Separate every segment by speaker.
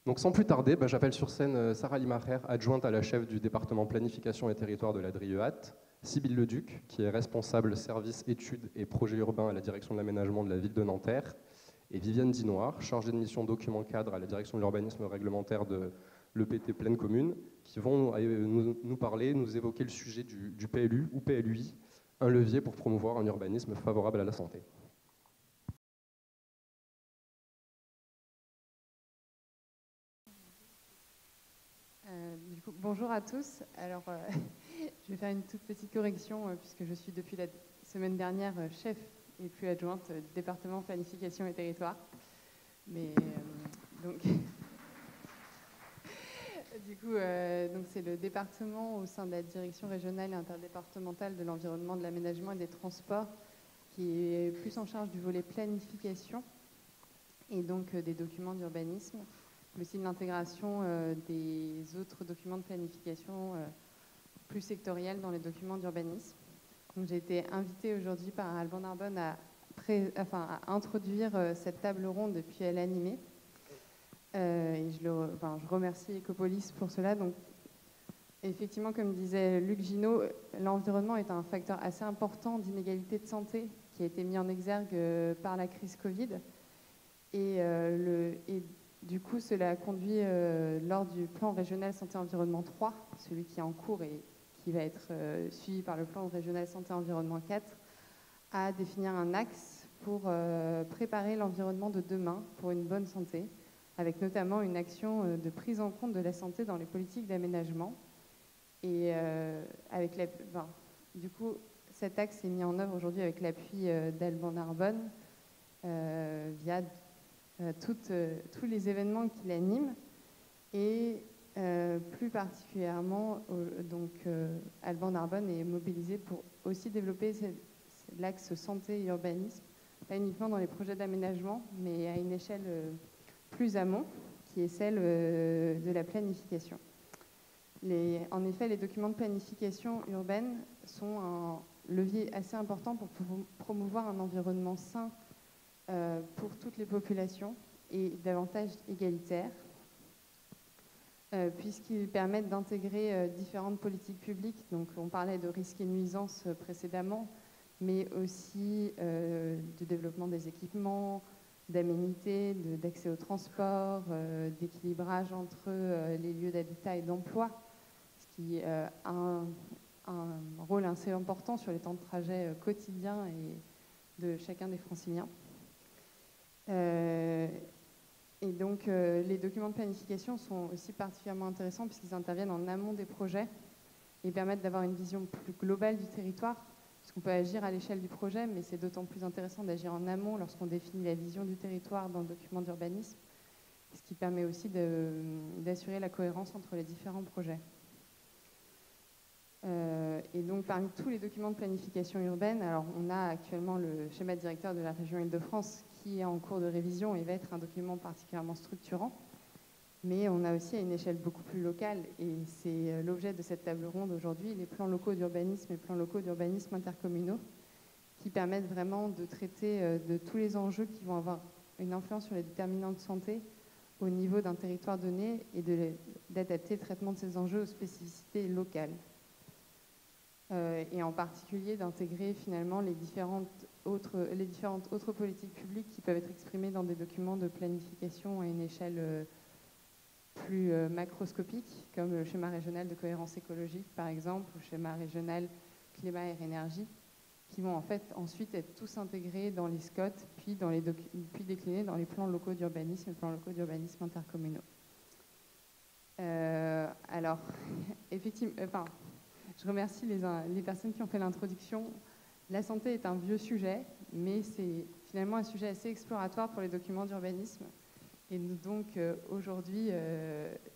Speaker 1: Donc sans plus tarder, j'appelle sur scène Sarah Limacher, adjointe à la chef du département planification et territoire de la DRIEAT, Sybille Leduc, qui est responsable service études et projets urbains à la direction de l'aménagement de la ville de Nanterre, et Viviane Dinoir, chargée de mission document cadre à la direction de l'urbanisme réglementaire de l'EPT Pleine Commune, qui vont nous parler, nous évoquer le sujet du PLU ou PLUI, un levier pour promouvoir un urbanisme favorable à la santé.
Speaker 2: Bonjour à tous. Alors, je vais faire une toute petite correction puisque je suis depuis la semaine dernière chef et plus adjointe du département planification et territoire. Mais donc, donc c'est le département au sein de la direction régionale et interdépartementale de l'environnement, de l'aménagement et des transports qui est plus en charge du volet planification et donc des documents d'urbanisme, mais aussi de l'intégration des autres documents de planification plus sectoriels dans les documents d'urbanisme. Donc, j'ai été invitée aujourd'hui par Alban Narbonne à introduire cette table ronde et puis à l'animer. Et je remercie Ecopolis pour cela. Donc, effectivement, comme disait Luc Ginaud, l'environnement est un facteur assez important d'inégalité de santé qui a été mis en exergue par la crise Covid. Et du coup, cela a conduit, lors du plan régional santé-environnement 3, celui qui est en cours et qui va être suivi par le plan régional santé-environnement 4, à définir un axe pour préparer l'environnement de demain pour une bonne santé, avec notamment une action de prise en compte de la santé dans les politiques d'aménagement. Et du coup, cet axe est mis en œuvre aujourd'hui avec l'appui d'Alban Narbonne via tous les événements qui l'animent et plus particulièrement Alban Narbonne est mobilisé pour aussi développer l'axe santé et urbanisme, pas uniquement dans les projets d'aménagement, mais à une échelle plus amont, qui est celle de la planification. En effet, les documents de planification urbaine sont un levier assez important pour promouvoir un environnement sain pour toutes les populations et davantage égalitaire, puisqu'ils permettent d'intégrer différentes politiques publiques. Donc, on parlait de risques et nuisances précédemment, mais aussi de développement des équipements, d'aménité, d'accès au transport, d'équilibrage entre les lieux d'habitat et d'emploi, ce qui a un rôle assez important sur les temps de trajet quotidiens et de chacun des franciliens. Et donc, les documents de planification sont aussi particulièrement intéressants puisqu'ils interviennent en amont des projets et permettent d'avoir une vision plus globale du territoire, parce qu'on peut agir à l'échelle du projet, mais c'est d'autant plus intéressant d'agir en amont lorsqu'on définit la vision du territoire dans le document d'urbanisme, ce qui permet aussi d'assurer la cohérence entre les différents projets. Et donc, parmi tous les documents de planification urbaine, alors on a actuellement le schéma directeur de la région Île-de-France qui est en cours de révision et va être un document particulièrement structurant. Mais on a aussi à une échelle beaucoup plus locale, et c'est l'objet de cette table ronde aujourd'hui, les plans locaux d'urbanisme et plans locaux d'urbanisme intercommunaux, qui permettent vraiment de traiter de tous les enjeux qui vont avoir une influence sur les déterminants de santé au niveau d'un territoire donné et d'adapter le traitement de ces enjeux aux spécificités locales. Et en particulier d'intégrer finalement les différentes autres politiques publiques qui peuvent être exprimées dans des documents de planification à une échelle plus macroscopique, comme le schéma régional de cohérence écologique par exemple, ou le schéma régional climat et énergie, qui vont en fait ensuite être tous intégrés dans les SCOT, puis déclinés dans les plans locaux d'urbanisme et plans locaux d'urbanisme intercommunaux. Alors, effectivement, je remercie les personnes qui ont fait l'introduction. La santé est un vieux sujet, mais c'est finalement un sujet assez exploratoire pour les documents d'urbanisme. Et donc, aujourd'hui,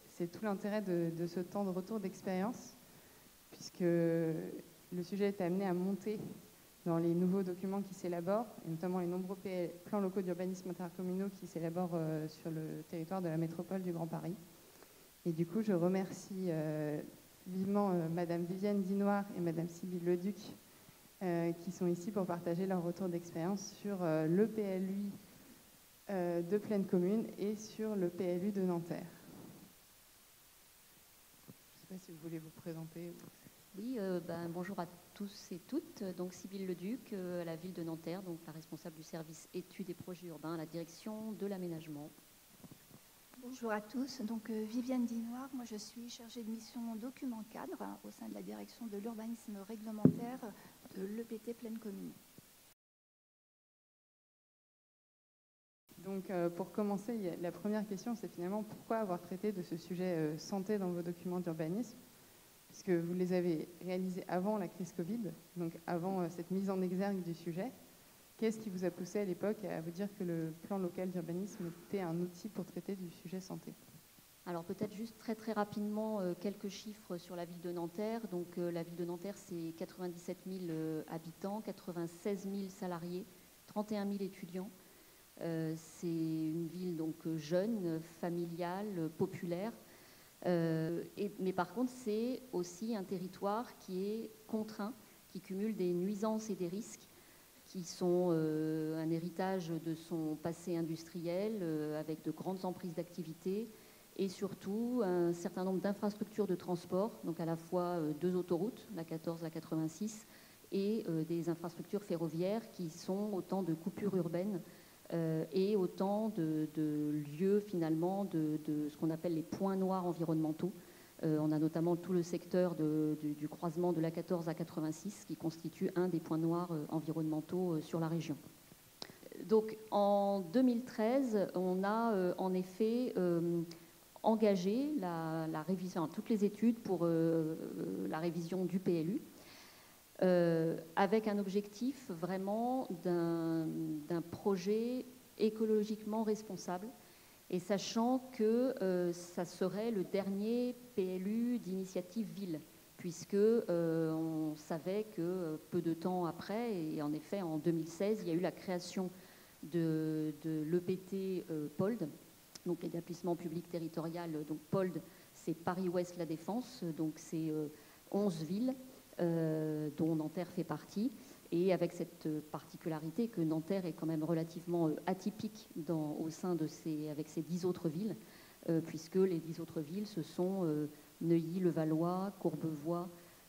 Speaker 2: c'est tout l'intérêt de ce temps de retour d'expérience, puisque le sujet est amené à monter dans les nouveaux documents qui s'élaborent, et notamment les nombreux plans locaux d'urbanisme intercommunaux qui s'élaborent sur le territoire de la métropole du Grand Paris. Et du coup, je remercie vivement Madame Viviane Dinoir et Madame Sybille Leduc qui sont ici pour partager leur retour d'expérience sur le PLUI de Plaine Commune et sur le PLU de Nanterre. Je ne sais pas si vous voulez vous présenter.
Speaker 3: Oui, bonjour à tous et toutes. Donc Sybille Leduc, à la ville de Nanterre, donc la responsable du service études et projets urbains à la direction de l'aménagement.
Speaker 4: Bonjour à tous, donc Viviane Dinoir, moi je suis chargée de mission document cadre au sein de la direction de l'urbanisme réglementaire de l'EPT Plaine Commune.
Speaker 2: Donc pour commencer, la première question c'est finalement pourquoi avoir traité de ce sujet santé dans vos documents d'urbanisme, puisque vous les avez réalisés avant la crise Covid, donc avant cette mise en exergue du sujet. Qu'est-ce qui vous a poussé à l'époque à vous dire que le plan local d'urbanisme était un outil pour traiter du sujet santé?
Speaker 3: Alors peut-être juste très très rapidement quelques chiffres sur la ville de Nanterre. Donc la ville de Nanterre, c'est 97 000 habitants, 96 000 salariés, 31 000 étudiants. C'est une ville donc jeune, familiale, populaire. Mais par contre, c'est aussi un territoire qui est contraint, qui cumule des nuisances et des risques qui sont un héritage de son passé industriel, avec de grandes emprises d'activité, et surtout un certain nombre d'infrastructures de transport, donc à la fois deux autoroutes, la 14, la 86, et des infrastructures ferroviaires qui sont autant de coupures urbaines et autant de lieux finalement de ce qu'on appelle les points noirs environnementaux. On a notamment tout le secteur du croisement de la 14 à 86 qui constitue un des points noirs environnementaux sur la région. Donc en 2013, on a en effet engagé la révision, toutes les études pour la révision du PLU. Avec un objectif vraiment d'un projet écologiquement responsable, et sachant que ça serait le dernier PLU d'initiative ville, puisque on savait que peu de temps après, et en effet en 2016, il y a eu la création de l'EPT POLD, donc l'établissement public territorial. Donc POLD, c'est Paris-Ouest La Défense, donc c'est 11 villes, dont Nanterre fait partie, et avec cette particularité que Nanterre est quand même relativement atypique au sein de avec ces 10 autres villes, puisque les 10 autres villes, ce sont Neuilly, Levallois, Courbevoie,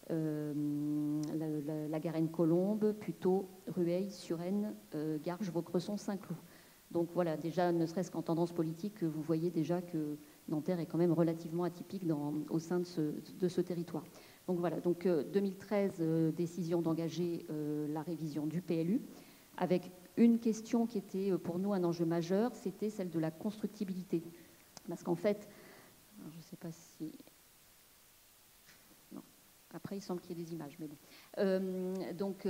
Speaker 3: la Garenne-Colombe, Puteaux, Rueil, Suresnes, Garges, Vaucresson, Saint-Cloud. Donc voilà, déjà, ne serait-ce qu'en tendance politique, vous voyez déjà que Nanterre est quand même relativement atypique au sein de ce territoire. Donc voilà, donc 2013, décision d'engager la révision du PLU, avec une question qui était pour nous un enjeu majeur, c'était celle de la constructibilité. Parce qu'en fait, je ne sais pas si... Non, après il semble qu'il y ait des images, mais bon. Donc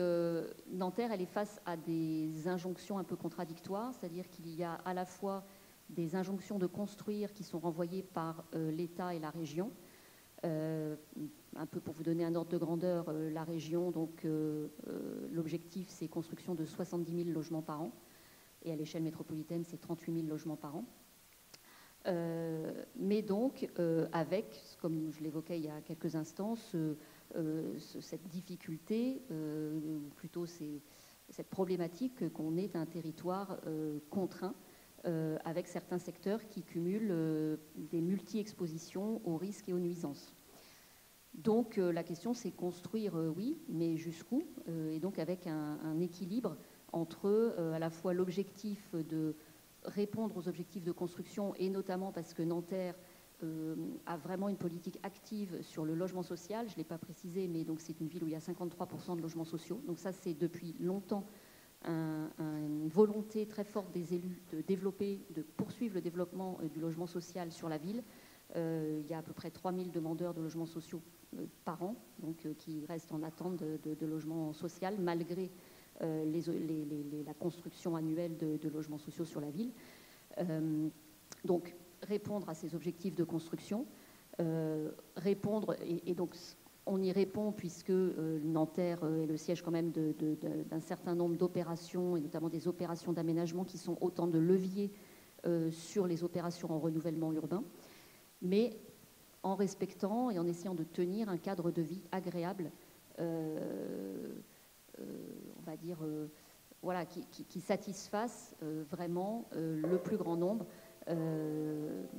Speaker 3: Nanterre, elle est face à des injonctions un peu contradictoires, c'est-à-dire qu'il y a à la fois des injonctions de construire qui sont renvoyées par l'État et la région. Un peu pour vous donner un ordre de grandeur, la région, donc l'objectif c'est construction de 70 000 logements par an, et à l'échelle métropolitaine c'est 38 000 logements par an. Mais donc avec, comme je l'évoquais il y a quelques instants, cette difficulté, ou plutôt cette problématique qu'on est un territoire contraint, avec certains secteurs qui cumulent des multi-expositions aux risques et aux nuisances. Donc la question c'est construire, oui, mais jusqu'où, et donc avec un équilibre entre à la fois l'objectif de répondre aux objectifs de construction, et notamment parce que Nanterre a vraiment une politique active sur le logement social. Je ne l'ai pas précisé, mais donc c'est une ville où il y a 53% de logements sociaux. Donc ça, c'est depuis longtemps une volonté très forte des élus de poursuivre le développement du logement social sur la ville. Il y a à peu près 3000 demandeurs de logements sociaux par an, donc qui restent en attente de logement social, malgré la construction annuelle de logements sociaux sur la ville. Donc, répondre à ces objectifs de construction, répondre, et donc on y répond puisque Nanterre est le siège quand même d'un certain nombre d'opérations, et notamment des opérations d'aménagement qui sont autant de leviers sur les opérations en renouvellement urbain, mais en respectant et en essayant de tenir un cadre de vie agréable, on va dire, voilà, qui satisfassent vraiment le plus grand nombre.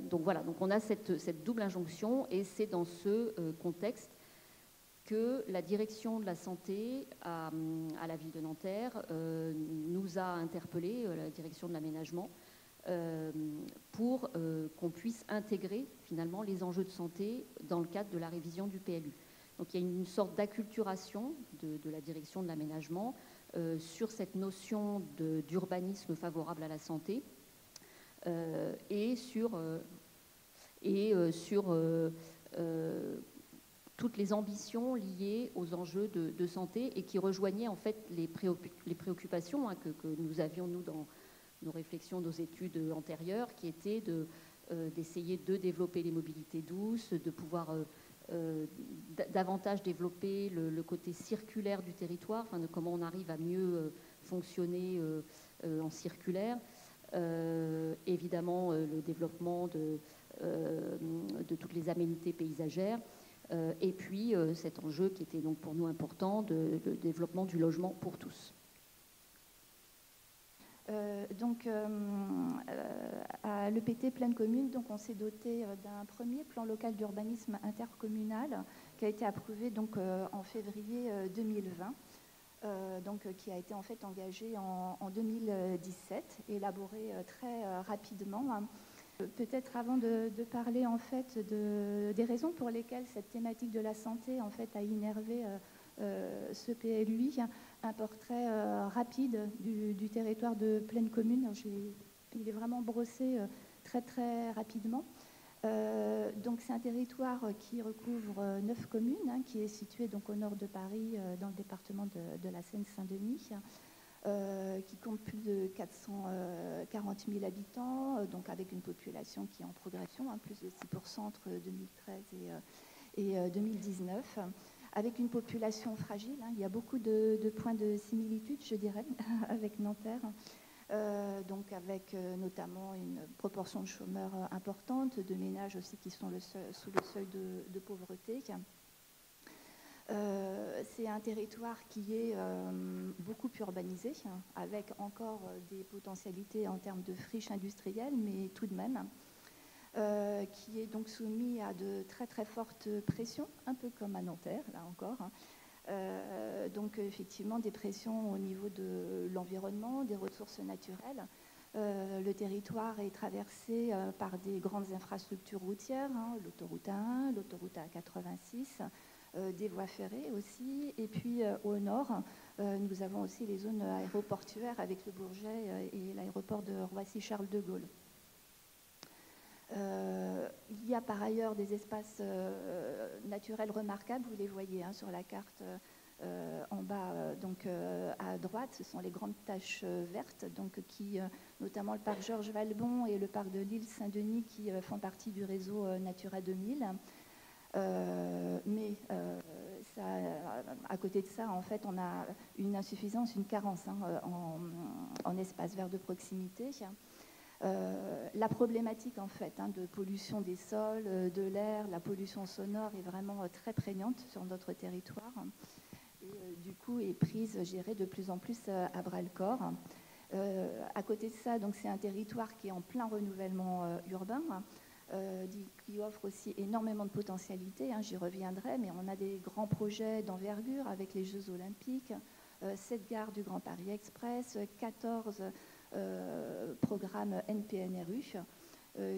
Speaker 3: Donc voilà, donc on a cette double injonction, et c'est dans ce contexte que la direction de la santé à la ville de Nanterre nous a interpellés, la direction de l'aménagement, pour qu'on puisse intégrer finalement les enjeux de santé dans le cadre de la révision du PLU. Donc il y a une sorte d'acculturation de la direction de l'aménagement sur cette notion d'urbanisme favorable à la santé et sur toutes les ambitions liées aux enjeux de santé, et qui rejoignaient en fait les préoccupations que nous avions, nous, dans nos réflexions, nos études antérieures, qui étaient d'essayer de développer les mobilités douces, de pouvoir davantage développer le côté circulaire du territoire, enfin, de comment on arrive à mieux fonctionner en circulaire. Évidemment, le développement de toutes les aménités paysagères, et puis cet enjeu qui était donc pour nous important, de développement du logement pour tous.
Speaker 4: À l'EPT Pleine Commune, donc, on s'est doté d'un premier plan local d'urbanisme intercommunal qui a été approuvé donc, en février 2020, qui a été en fait engagé en 2017, élaboré très rapidement. Peut-être avant de parler en fait des raisons pour lesquelles cette thématique de la santé en fait a innervé ce PLUI, un portrait rapide du territoire de Pleine Commune. Il est vraiment brossé très très rapidement. Donc c'est un territoire qui recouvre 9 communes, qui est situé donc au nord de Paris, dans le département de la Seine-Saint-Denis, qui compte plus de 440 000 habitants, donc avec une population qui est en progression, plus de 6% entre 2013 et 2019, avec une population fragile. Il y a beaucoup de points de similitude, je dirais, avec Nanterre, donc avec notamment une proportion de chômeurs importante, de ménages aussi qui sont sous le seuil de pauvreté. C'est un territoire qui est beaucoup urbanisé, avec encore des potentialités en termes de friches industrielles, mais tout de même, qui est donc soumis à de très très fortes pressions, un peu comme à Nanterre, là encore. Donc effectivement des pressions au niveau de l'environnement, des ressources naturelles. Le territoire est traversé par des grandes infrastructures routières, l'autoroute A1, l'autoroute A86, des voies ferrées aussi, et puis au nord, nous avons aussi les zones aéroportuaires avec le Bourget et l'aéroport de Roissy-Charles de Gaulle. Il y a par ailleurs des espaces naturels remarquables, vous les voyez sur la carte en bas, donc à droite, ce sont les grandes taches vertes, donc qui, notamment le parc Georges Valbon et le parc de l'île Saint-Denis, qui font partie du réseau Natura 2000. Mais à côté de ça, en fait, on a une insuffisance, une carence en espaces verts de proximité. La problématique en fait de pollution des sols, de l'air, la pollution sonore est vraiment très prégnante sur notre territoire, et du coup est prise, gérée de plus en plus à bras le corps. À côté de ça, donc c'est un territoire qui est en plein renouvellement urbain, qui offre aussi énormément de potentialités, j'y reviendrai, mais on a des grands projets d'envergure avec les Jeux Olympiques, 7 gares du Grand Paris Express, 14 programmes NPNRU,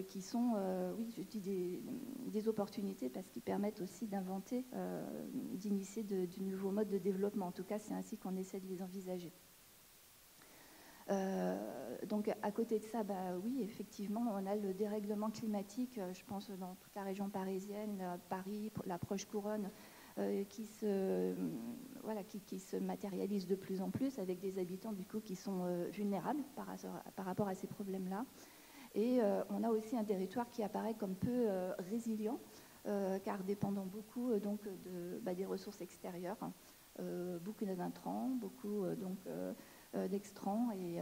Speaker 4: qui sont, oui, je dis des opportunités parce qu'ils permettent aussi d'inventer, d'initier du nouveau mode de développement. En tout cas, c'est ainsi qu'on essaie de les envisager. Donc à côté de ça, oui, effectivement, on a le dérèglement climatique, je pense dans toute la région parisienne, Paris, la proche couronne, qui se matérialise de plus en plus, avec des habitants du coup qui sont vulnérables par rapport à ces problèmes-là. Et on a aussi un territoire qui apparaît comme peu résilient, car dépendant beaucoup donc des ressources extérieures, beaucoup d'intrants, beaucoup d'extrants, et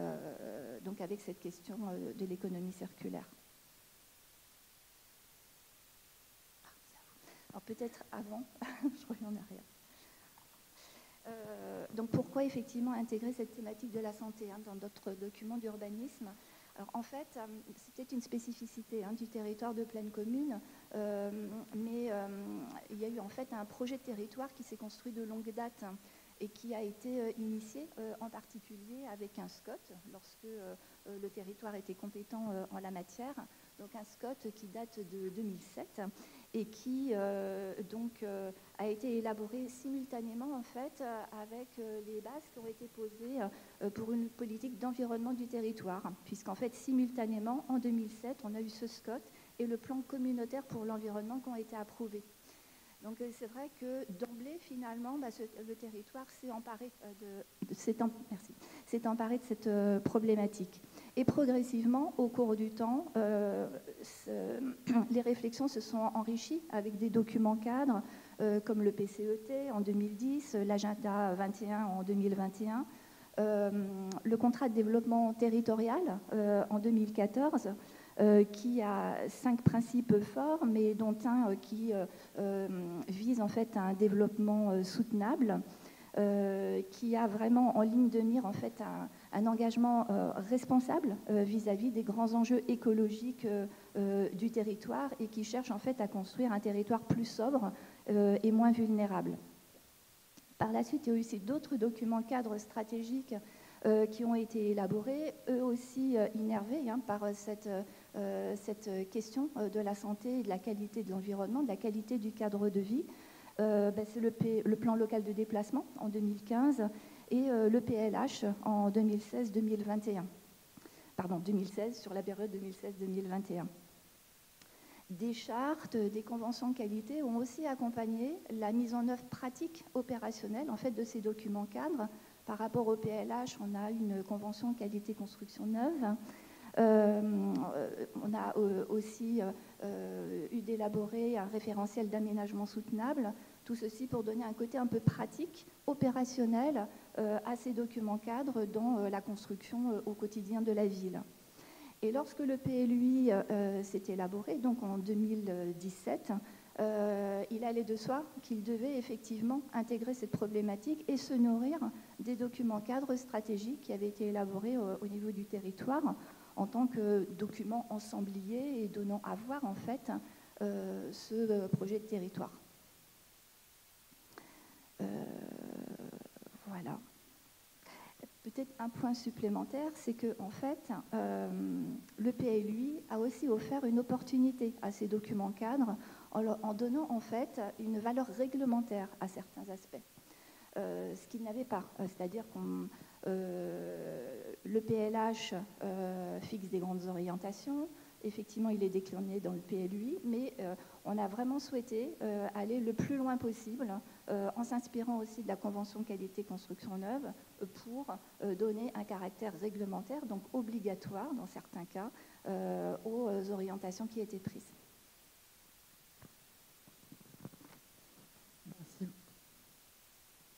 Speaker 4: donc avec cette question de l'économie circulaire. Alors peut-être avant, je reviens en arrière. Donc pourquoi effectivement intégrer cette thématique de la santé dans d'autres documents d'urbanisme? Alors en fait, c'était une spécificité du territoire de Plaine Commune, mais il y a eu en fait un projet de territoire qui s'est construit de longue date et qui a été initié en particulier avec un SCOT lorsque le territoire était compétent en la matière. Donc un SCOT qui date de 2007 et qui a été élaboré simultanément en fait avec les bases qui ont été posées pour une politique d'environnement du territoire, puisqu'en fait simultanément en 2007 on a eu ce SCOT et le plan communautaire pour l'environnement qui ont été approuvés. Donc c'est vrai que d'emblée, finalement, le territoire s'est emparé de cette problématique. Et progressivement, au cours du temps, les réflexions se sont enrichies avec des documents cadres comme le PCET en 2010, l'Agenda 21 en 2021, le contrat de développement territorial en 2014, qui a 5 principes forts, mais dont un qui vise en fait un développement soutenable, qui a vraiment en ligne de mire en fait un engagement responsable vis-à-vis des grands enjeux écologiques du territoire et qui cherche en fait à construire un territoire plus sobre et moins vulnérable. Par la suite, il y a eu aussi d'autres documents cadres stratégiques qui ont été élaborés, eux aussi innervés par cette question de la santé et de la qualité de l'environnement, de la qualité du cadre de vie. C'est le plan local de déplacement en 2015 et le PLH en 2016-2021. Pardon, 2016, sur la période 2016-2021. Des chartes, des conventions de qualité ont aussi accompagné la mise en œuvre pratique opérationnelle en fait, de ces documents cadres. Par rapport au PLH, on a une convention qualité construction neuve. On a aussi eu d'élaborer un référentiel d'aménagement soutenable. Tout ceci pour donner un côté un peu pratique, opérationnel à ces documents cadres dans la construction au quotidien de la ville. Et lorsque le PLUI s'est élaboré, donc en 2017, il allait de soi qu'il devait effectivement intégrer cette problématique et se nourrir des documents cadres stratégiques qui avaient été élaborés au niveau du territoire en tant que documents ensembliers et donnant à voir en fait ce projet de territoire. Voilà. Peut-être un point supplémentaire, c'est que en fait, le PLUI a aussi offert une opportunité à ces documents cadres en donnant en fait une valeur réglementaire à certains aspects, ce qu'il n'avait pas. C'est-à-dire que le PLH fixe des grandes orientations. Effectivement, il est décliné dans le PLUI, mais on a vraiment souhaité aller le plus loin possible en s'inspirant aussi de la Convention qualité construction neuve pour donner un caractère réglementaire, donc obligatoire dans certains cas, aux orientations qui étaient prises.
Speaker 2: Merci.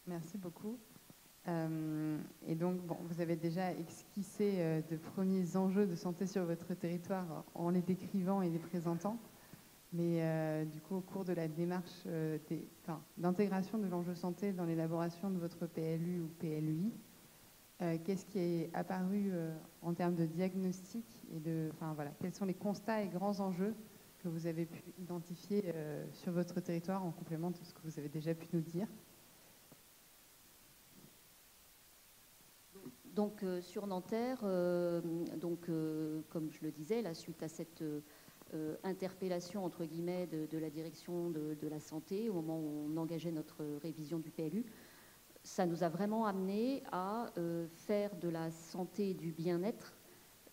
Speaker 2: Merci beaucoup. Et donc, bon, vous avez déjà esquissé de premiers enjeux de santé sur votre territoire en les décrivant et les présentant. Mais du coup, au cours de la démarche d'intégration de l'enjeu santé dans l'élaboration de votre PLU ou PLUI, qu'est-ce qui est apparu en termes de diagnostic et quels sont les constats et grands enjeux que vous avez pu identifier sur votre territoire en complément de ce que vous avez déjà pu nous dire?
Speaker 3: Donc sur Nanterre, comme je le disais, là, suite à cette interpellation entre guillemets de la direction de la santé au moment où on engageait notre révision du PLU, ça nous a vraiment amené à faire de la santé et du bien-être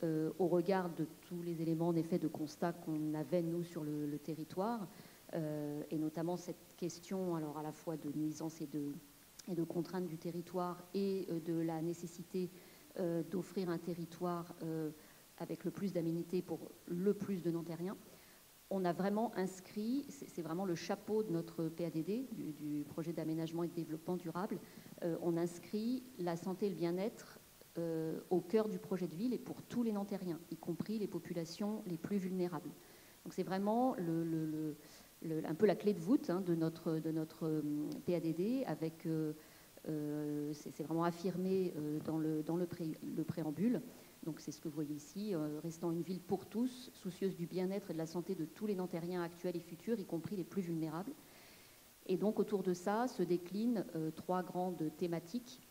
Speaker 3: au regard de tous les éléments en effet de constat qu'on avait nous sur le territoire et notamment cette question alors à la fois de nuisance et de contraintes du territoire et de la nécessité d'offrir un territoire avec le plus d'aménités pour le plus de Nantériens. On a vraiment inscrit, c'est vraiment le chapeau de notre PADD, du projet d'aménagement et de développement durable, on inscrit la santé et le bien-être au cœur du projet de ville et pour tous les Nantériens, y compris les populations les plus vulnérables. Donc c'est vraiment un peu la clé de voûte de notre PADD avec c'est vraiment affirmé dans le préambule. Donc c'est ce que vous voyez ici, restant une ville pour tous, soucieuse du bien-être et de la santé de tous les Nantériens actuels et futurs, y compris les plus vulnérables. Et donc autour de ça se déclinent 3 grandes thématiques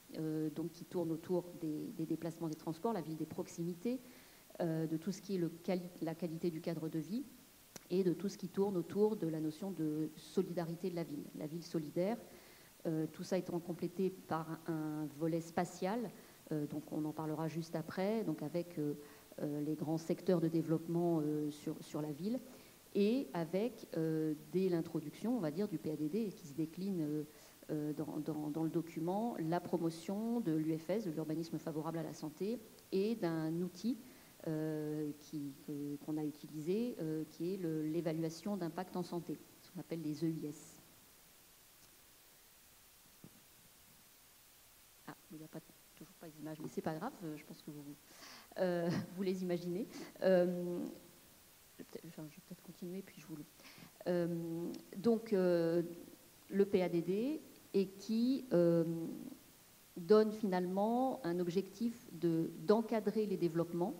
Speaker 3: donc, qui tournent autour des déplacements, des transports, la ville des proximités, de tout ce qui est la qualité du cadre de vie et de tout ce qui tourne autour de la notion de solidarité de la ville solidaire. Tout ça étant complété par un volet spatial, donc on en parlera juste après, donc avec les grands secteurs de développement sur la ville, et avec, dès l'introduction, on va dire, du PADD, qui se décline dans le document, la promotion de l'UFS, de l'urbanisme favorable à la santé, et d'un outil qu'on a utilisé, qui est l'évaluation d'impact en santé, ce qu'on appelle les EIS. Ah, il n'y a toujours pas les images, mais c'est pas grave, je pense que vous les imaginez. Je vais peut-être continuer, puis je vous le... donc, le PADD, et qui donne finalement un objectif d'encadrer les développements,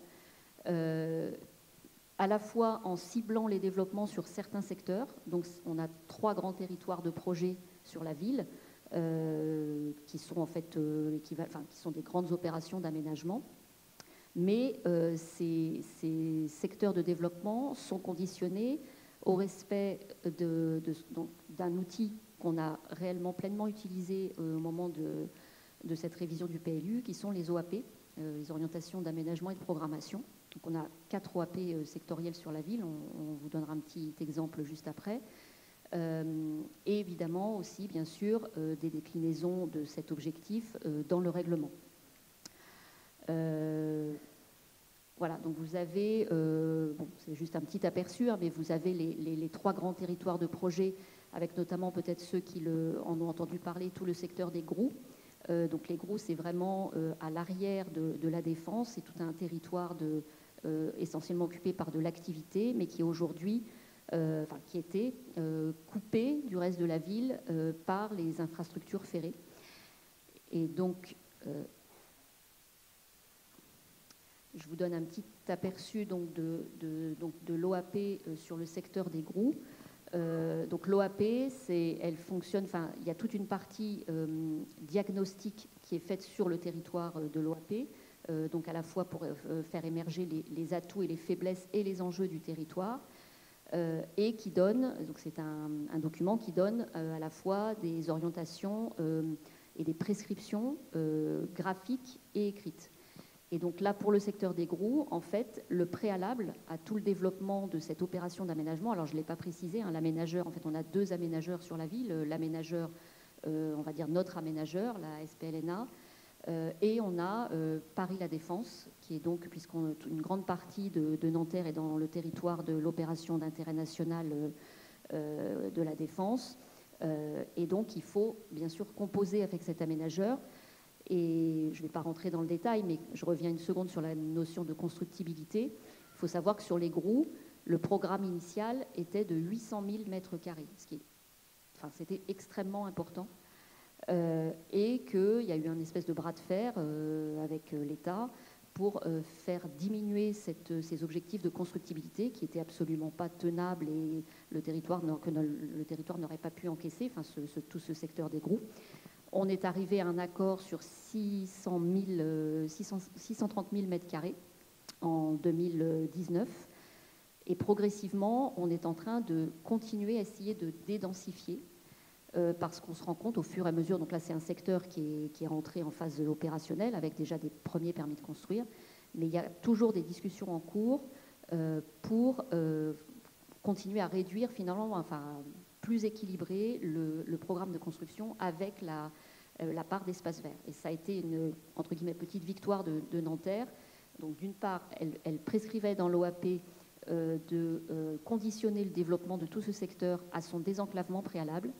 Speaker 3: à la fois en ciblant les développements sur certains secteurs. Donc, on a 3 grands territoires de projets sur la ville, qui sont en fait qui sont des grandes opérations d'aménagement. Mais ces secteurs de développement sont conditionnés au respect d'un outil qu'on a réellement pleinement utilisé au moment de cette révision du PLU, qui sont les OAP, les orientations d'aménagement et de programmation. Donc on a 4 OAP sectorielles sur la ville, on vous donnera un petit exemple juste après. Et évidemment aussi, bien sûr, des déclinaisons de cet objectif dans le règlement. Voilà, donc vous avez, bon, c'est juste un petit aperçu, hein, mais vous avez les 3 grands territoires de projet, avec notamment peut-être ceux qui en ont entendu parler, tout le secteur des GROU. Donc les GROU, c'est vraiment à l'arrière de la Défense, c'est tout un territoire essentiellement occupé par de l'activité, mais qui aujourd'hui, qui était coupé du reste de la ville par les infrastructures ferrées. Et donc... je vous donne un petit aperçu donc, de l'OAP sur le secteur des GROU. Donc l'OAP, elle fonctionne, il y a toute une partie diagnostique qui est faite sur le territoire de l'OAP, donc à la fois pour faire émerger les atouts et les faiblesses et les enjeux du territoire, et qui donne, donc c'est un document qui donne à la fois des orientations et des prescriptions graphiques et écrites. Et donc là, pour le secteur des GROU, en fait, le préalable à tout le développement de cette opération d'aménagement, alors je ne l'ai pas précisé, hein, l'aménageur, en fait, on a 2 aménageurs sur la ville, l'aménageur, on va dire notre aménageur, la SPLNA, et on a Paris La Défense, qui est donc, puisqu'une grande partie de Nanterre est dans le territoire de l'opération d'intérêt national de la Défense, et donc il faut bien sûr composer avec cet aménageur. Et je ne vais pas rentrer dans le détail, mais je reviens une seconde sur la notion de constructibilité. Il faut savoir que sur les GROU, le programme initial était de 800 000 mètres carrés, c'était extrêmement important. Et qu'il y a eu un espèce de bras de fer avec l'État pour faire diminuer ces objectifs de constructibilité qui n'étaient absolument pas tenables et le territoire n'aurait pas pu encaisser, tout ce secteur des GROU. On est arrivé à un accord sur 630 000 mètres carrés en 2019. Et progressivement, on est en train de continuer à essayer de dédensifier parce qu'on se rend compte au fur et à mesure, donc là c'est un secteur qui est rentré en phase opérationnelle avec déjà des premiers permis de construire, mais il y a toujours des discussions en cours pour continuer à réduire finalement, plus équilibrer le programme de construction avec la part d'espace vert. Et ça a été une, entre guillemets, petite victoire de Nanterre. Donc d'une part, elle prescrivait dans l'OAP de conditionner le développement de tout ce secteur à son désenclavement préalable,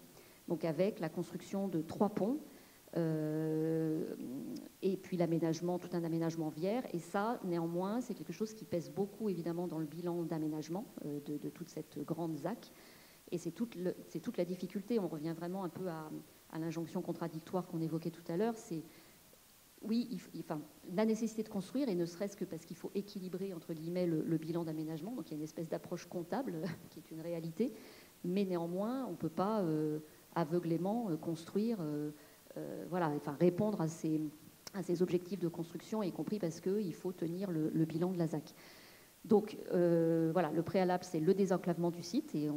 Speaker 3: donc avec la construction de 3 ponts, et puis l'aménagement, tout un aménagement vière. Et ça, néanmoins, c'est quelque chose qui pèse beaucoup, évidemment, dans le bilan d'aménagement de toute cette grande ZAC. Et c'est toute la difficulté, on revient vraiment un peu à l'injonction contradictoire qu'on évoquait tout à l'heure, c'est oui, la nécessité de construire, et ne serait-ce que parce qu'il faut équilibrer, entre guillemets, le bilan d'aménagement. Donc il y a une espèce d'approche comptable qui est une réalité, mais néanmoins, on ne peut pas aveuglément construire, répondre à ces objectifs de construction, y compris parce qu'il faut tenir le bilan de la ZAC. Donc le préalable, c'est le désenclavement du site, et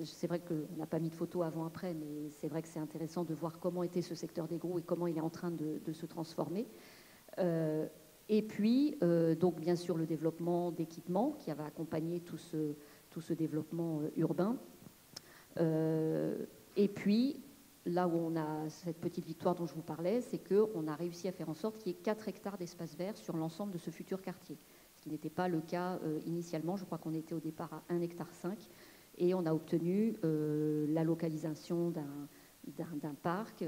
Speaker 3: c'est vrai qu'on n'a pas mis de photos avant-après, mais c'est vrai que c'est intéressant de voir comment était ce secteur d'Aigrou et comment il est en train de se transformer. Et puis, donc bien sûr, le développement d'équipements qui va accompagner tout ce développement urbain. Et puis, là où on a cette petite victoire dont je vous parlais, c'est qu'on a réussi à faire en sorte qu'il y ait 4 hectares d'espace vert sur l'ensemble de ce futur quartier, ce qui n'était pas le cas initialement. Je crois qu'on était au départ à 1,5 hectare. Et on a obtenu la localisation d'un parc,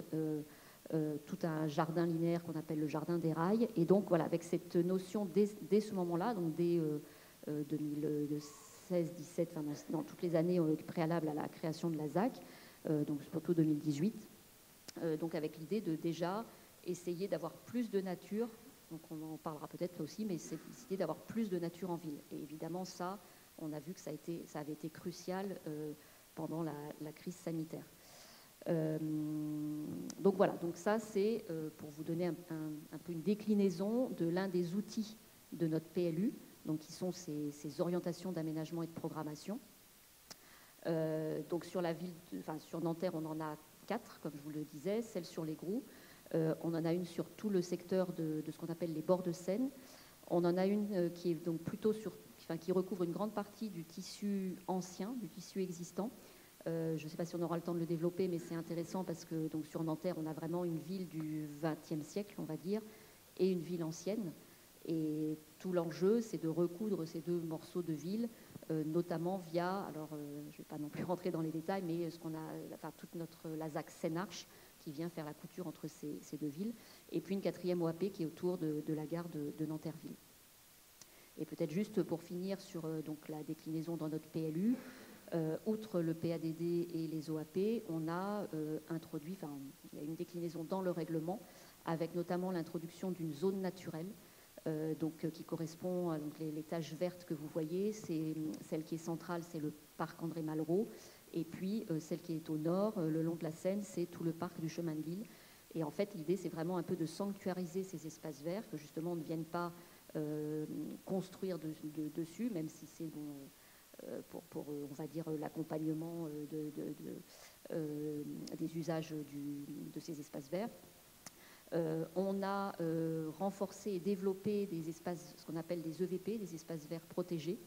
Speaker 3: tout un jardin linéaire qu'on appelle le jardin des rails. Et donc, voilà, avec cette notion, dès ce moment-là, donc dès 2016-17, dans toutes les années préalables à la création de la ZAC, donc surtout 2018, donc avec l'idée de déjà essayer d'avoir plus de nature. Donc on en parlera peut-être aussi, mais c'est l'idée d'avoir plus de nature en ville. Et évidemment, ça, on a vu que ça avait été crucial pendant la crise sanitaire. Donc voilà, donc ça c'est pour vous donner un peu une déclinaison de l'un des outils de notre PLU, donc qui sont ces orientations d'aménagement et de programmation. Donc sur sur Nanterre, on en a 4, comme je vous le disais, celle sur l'Aigrou. On en a une sur tout le secteur de ce qu'on appelle les bords de Seine. On en a une qui est donc plutôt qui recouvre une grande partie du tissu ancien, du tissu existant. Je ne sais pas si on aura le temps de le développer, mais c'est intéressant parce que donc, sur Nanterre, on a vraiment une ville du XXe siècle, on va dire, et une ville ancienne. Et tout l'enjeu, c'est de recoudre ces 2 morceaux de ville, notamment via, alors je ne vais pas non plus rentrer dans les détails, mais toute la ZAC Seine-Arche, qui vient faire la couture entre ces 2 villes, et puis une 4e OAP qui est autour de la gare de Nanterre-Ville. Et peut-être juste pour finir sur donc la déclinaison dans notre PLU, outre le PADD et les OAP, on a introduit, il y a une déclinaison dans le règlement, avec notamment l'introduction d'une zone naturelle, qui correspond à les tâches vertes que vous voyez. C'est celle qui est centrale, c'est le parc André Malraux, et puis celle qui est au nord, le long de la Seine, c'est tout le parc du chemin de Lille. Et en fait, l'idée, c'est vraiment un peu de sanctuariser ces espaces verts, que justement on ne vienne pas construire dessus, même si c'est pour on va dire, l'accompagnement des usages de ces espaces verts. On a renforcé et développé des espaces, ce qu'on appelle des EVP, des espaces verts protégés,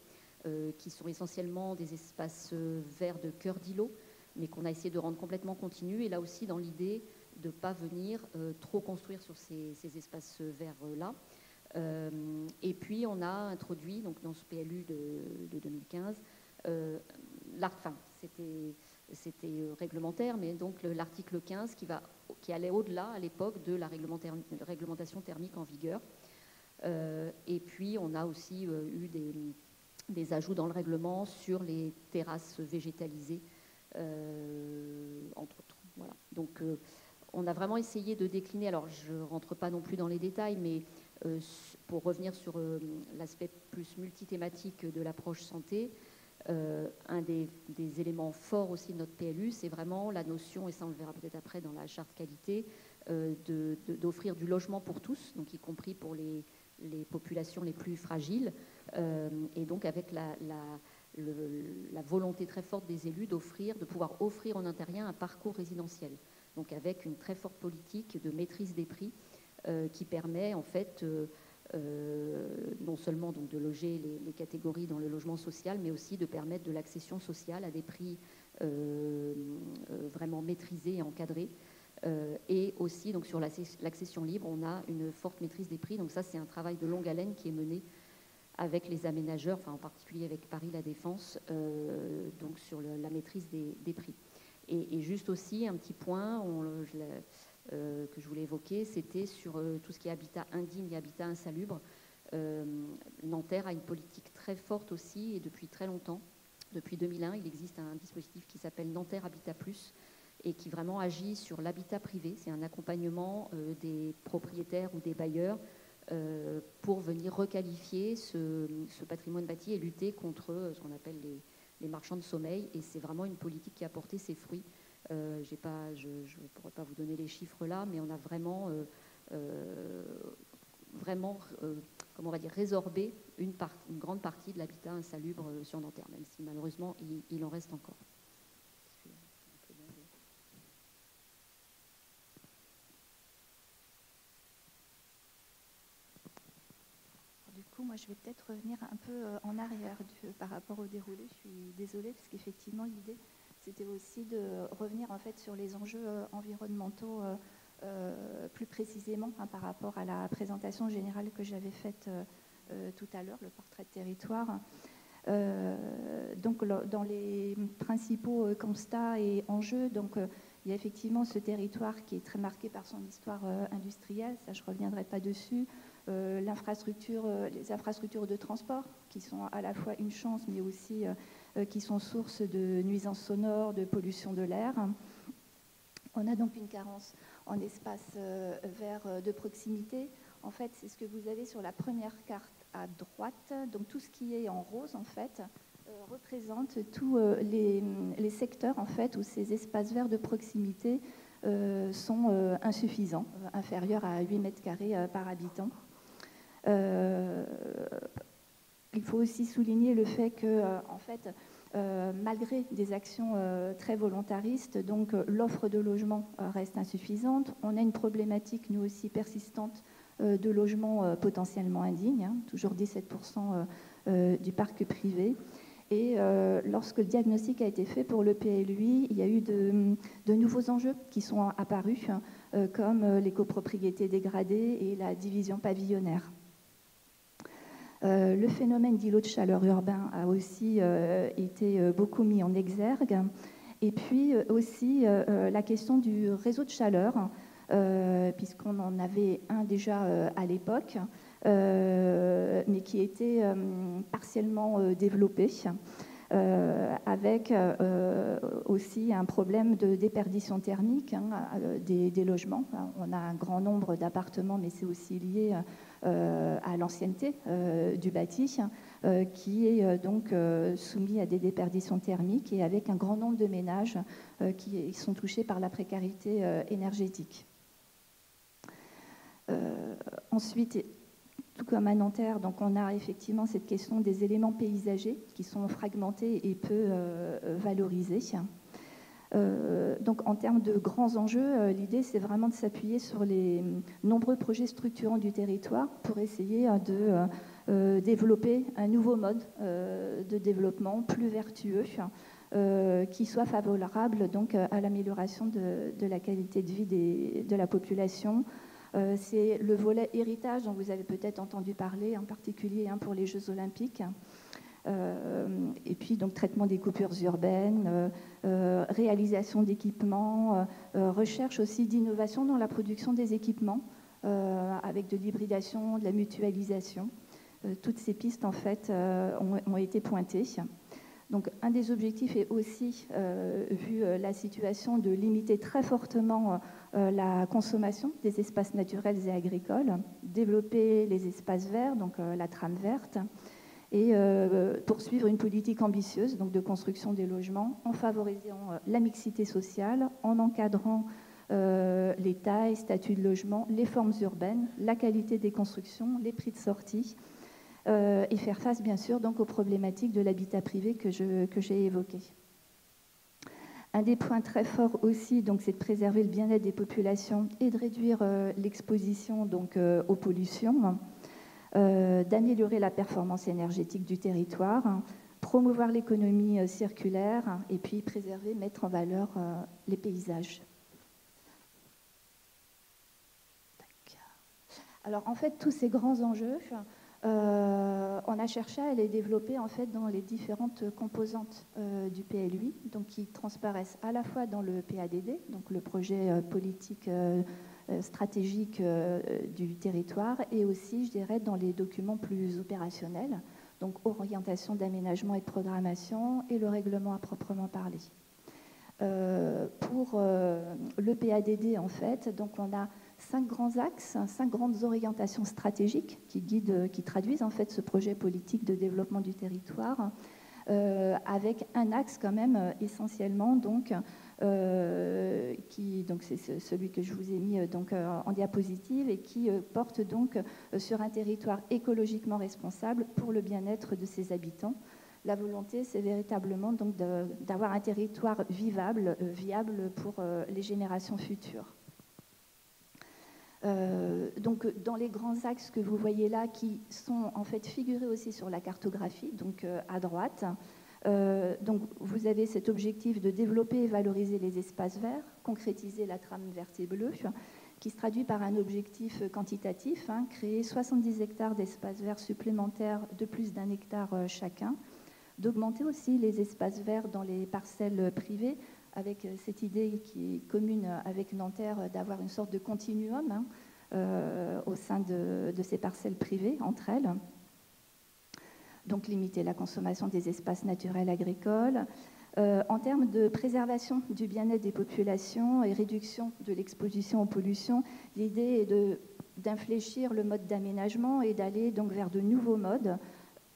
Speaker 3: qui sont essentiellement des espaces verts de cœur d'îlot, mais qu'on a essayé de rendre complètement continus, et là aussi dans l'idée de ne pas venir trop construire sur ces espaces verts-là. Et puis on a introduit, donc dans ce PLU de 2015, c'était réglementaire, mais donc l'article 15 qui allait au-delà à l'époque de la réglementation thermique en vigueur. Et puis on a aussi eu des ajouts dans le règlement sur les terrasses végétalisées, entre autres. Voilà. Donc on a vraiment essayé de décliner, alors je ne rentre pas non plus dans les détails, mais pour revenir sur l'aspect plus multithématique de l'approche santé, un des éléments forts aussi de notre PLU, c'est vraiment la notion, et ça on le verra peut-être après dans la charte qualité, d'offrir du logement pour tous, donc y compris pour les populations les plus fragiles, et donc avec la volonté très forte des élus de pouvoir offrir en intérieur un parcours résidentiel, donc avec une très forte politique de maîtrise des prix qui permet en fait non seulement donc, de loger les catégories dans le logement social, mais aussi de permettre de l'accession sociale à des prix vraiment maîtrisés et encadrés. Et aussi donc, sur l'accession libre, on a une forte maîtrise des prix. Donc ça, c'est un travail de longue haleine qui est mené avec les aménageurs, en particulier avec Paris La Défense, donc sur la maîtrise des prix. Et juste aussi, un petit point que je voulais évoquer, c'était sur tout ce qui est habitat indigne et habitat insalubre. Nanterre a une politique très forte aussi, et depuis très longtemps. Depuis 2001, il existe un dispositif qui s'appelle Nanterre Habitat Plus, et qui vraiment agit sur l'habitat privé. C'est un accompagnement des propriétaires ou des bailleurs pour venir requalifier ce patrimoine bâti et lutter contre ce qu'on appelle les marchands de sommeil. Et c'est vraiment une politique qui a porté ses fruits. Je ne pourrais pas vous donner les chiffres là, mais on a vraiment, comment on va dire, résorbé une grande partie de l'habitat insalubre sur Nanterre, même si malheureusement il en reste encore.
Speaker 4: Moi, je vais peut-être revenir un peu en arrière par rapport au déroulé. Je suis désolée parce qu'effectivement, l'idée, c'était aussi de revenir en fait sur les enjeux environnementaux plus précisément par rapport à la présentation générale que j'avais faite tout à l'heure, le portrait de territoire. Donc, dans les principaux constats et enjeux, donc, il y a effectivement ce territoire qui est très marqué par son histoire industrielle, ça je ne reviendrai pas dessus. Les infrastructures de transport qui sont à la fois une chance mais aussi qui sont source de nuisances sonores, de pollution de l'air. On a donc une carence en espace vert de proximité. En fait, c'est ce que vous avez sur la première carte à droite. Donc tout ce qui est en rose en fait représente tous les secteurs en fait où ces espaces verts de proximité sont insuffisants, inférieurs à 8 mètres carrés par habitant. Il faut aussi souligner le fait que, en fait, malgré des actions très volontaristes, donc l'offre de logement reste insuffisante. On a une problématique, nous aussi, persistante de logements potentiellement indignes, toujours 17% du parc privé. Et lorsque le diagnostic a été fait pour le PLUI, il y a eu de nouveaux enjeux qui sont apparus, comme les copropriétés dégradées et la division pavillonnaire. Le phénomène d'îlots de chaleur urbain a aussi été beaucoup mis en exergue. Et puis aussi la question du réseau de chaleur, puisqu'on en avait un déjà à l'époque, mais qui était partiellement développé, avec aussi un problème de déperdition thermique des logements. On a un grand nombre d'appartements, mais c'est aussi lié à l'ancienneté du bâti, qui est donc soumis à des déperditions thermiques et avec un grand nombre de ménages qui sont touchés par la précarité énergétique. Ensuite, tout comme à Nanterre, donc on a effectivement cette question des éléments paysagers qui sont fragmentés et peu valorisés. Donc en termes de grands enjeux, l'idée c'est vraiment de s'appuyer sur les nombreux projets structurants du territoire pour essayer de développer un nouveau mode de développement plus vertueux qui soit favorable donc à l'amélioration de la qualité de vie de la population. C'est le volet héritage dont vous avez peut-être entendu parler, en particulier pour les Jeux Olympiques. Et puis donc traitement des coupures urbaines, réalisation d'équipements, recherche aussi d'innovation dans la production des équipements, avec de l'hybridation, de la mutualisation. Toutes ces pistes en fait ont été pointées. Donc un des objectifs est aussi, vu la situation, de limiter très fortement la consommation des espaces naturels et agricoles, développer les espaces verts, donc la trame verte, et poursuivre une politique ambitieuse donc de construction des logements en favorisant la mixité sociale, en encadrant les tailles, statuts de logement, les formes urbaines, la qualité des constructions, les prix de sortie, et faire face bien sûr donc aux problématiques de l'habitat privé que j'ai évoquées. Un des points très forts aussi, donc, c'est de préserver le bien-être des populations et de réduire l'exposition donc aux pollutions, d'améliorer la performance énergétique du territoire, promouvoir l'économie circulaire et puis préserver, mettre en valeur les paysages. Alors en fait, tous ces grands enjeux, on a cherché à les développer en fait dans les différentes composantes du PLUI, donc qui transparaissent à la fois dans le PADD, donc le projet politique stratégique du territoire, et aussi, je dirais, dans les documents plus opérationnels, donc orientation d'aménagement et de programmation et le règlement à proprement parler. Pour le PADD, en fait, donc on a 5 grands axes, 5 grandes orientations stratégiques qui guident, qui traduisent en fait ce projet politique de développement du territoire, avec un axe quand même essentiellement donc c'est celui que je vous ai mis donc en diapositive et qui porte donc sur un territoire écologiquement responsable pour le bien-être de ses habitants. La volonté, c'est véritablement donc d'avoir un territoire vivable, viable pour les générations futures. Donc, dans les grands axes que vous voyez là, qui sont en fait figurés aussi sur la cartographie, donc à droite, donc vous avez cet objectif de développer et valoriser les espaces verts, concrétiser la trame verte et bleue, qui se traduit par un objectif quantitatif, créer 70 hectares d'espaces verts supplémentaires de plus d'1 hectare chacun, d'augmenter aussi les espaces verts dans les parcelles privées, avec cette idée qui est commune avec Nanterre d'avoir une sorte de continuum au sein de ces parcelles privées entre elles. Donc limiter la consommation des espaces naturels agricoles. En termes de préservation du bien-être des populations et réduction de l'exposition aux pollutions, l'idée est d'infléchir le mode d'aménagement et d'aller donc vers de nouveaux modes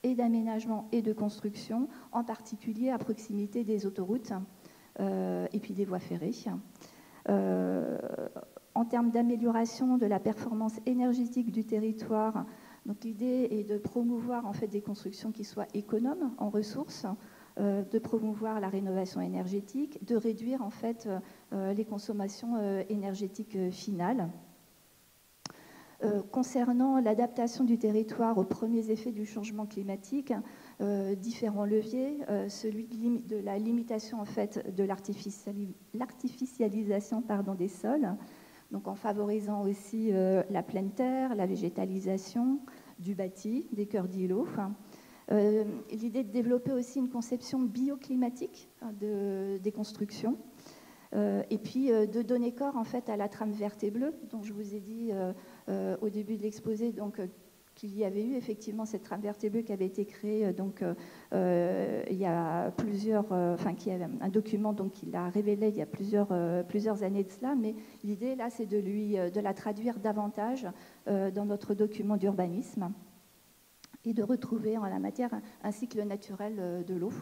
Speaker 4: et d'aménagement et de construction, en particulier à proximité des autoroutes et puis des voies ferrées. En termes d'amélioration de la performance énergétique du territoire, donc l'idée est de promouvoir en fait des constructions qui soient économes en ressources, de promouvoir la rénovation énergétique, de réduire en fait les consommations énergétiques finales. Concernant l'adaptation du territoire aux premiers effets du changement climatique, différents leviers, celui de la limitation en fait de l'artificialisation des sols, donc en favorisant aussi la pleine terre, la végétalisation du bâti, des cœurs d'îlots. L'idée de développer aussi une conception bioclimatique des constructions. Et puis de donner corps en fait à la trame verte et bleue, dont je vous ai dit au début de l'exposé qu'il y avait eu effectivement cette trame verte et bleue qui avait été créée il y a plusieurs, qui avait un document qui l'a révélé il y a plusieurs années de cela, mais l'idée là c'est de la traduire davantage dans notre document d'urbanisme et de retrouver en la matière un cycle naturel de l'eau.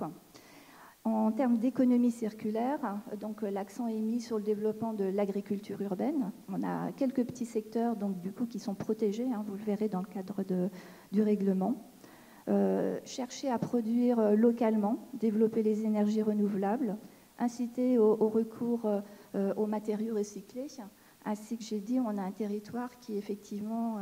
Speaker 4: En termes d'économie circulaire, donc l'accent est mis sur le développement de l'agriculture urbaine. On a quelques petits secteurs qui sont protégés, vous le verrez dans le cadre du règlement. Chercher à produire localement, développer les énergies renouvelables, inciter au recours aux matériaux recyclés. Ainsi que j'ai dit, on a un territoire qui effectivement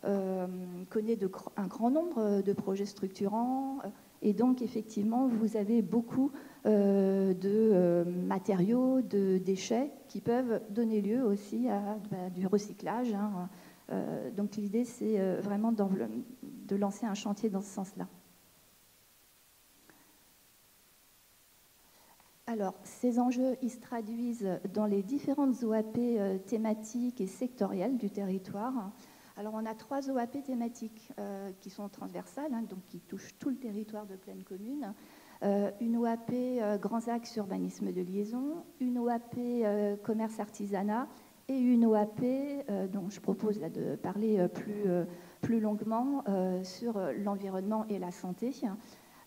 Speaker 4: connaît un grand nombre de projets structurants. Et donc, effectivement, vous avez beaucoup de matériaux, de déchets qui peuvent donner lieu aussi à du recyclage. Donc, l'idée, c'est vraiment de lancer un chantier dans ce sens-là. Alors, ces enjeux, ils se traduisent dans les différentes OAP thématiques et sectorielles du territoire. Alors, on a 3 OAP thématiques qui sont transversales, donc qui touchent tout le territoire de Plaine Commune. Une OAP grands axes urbanisme de liaison, une OAP commerce artisanat et une OAP dont je propose là, de parler plus longuement sur l'environnement et la santé.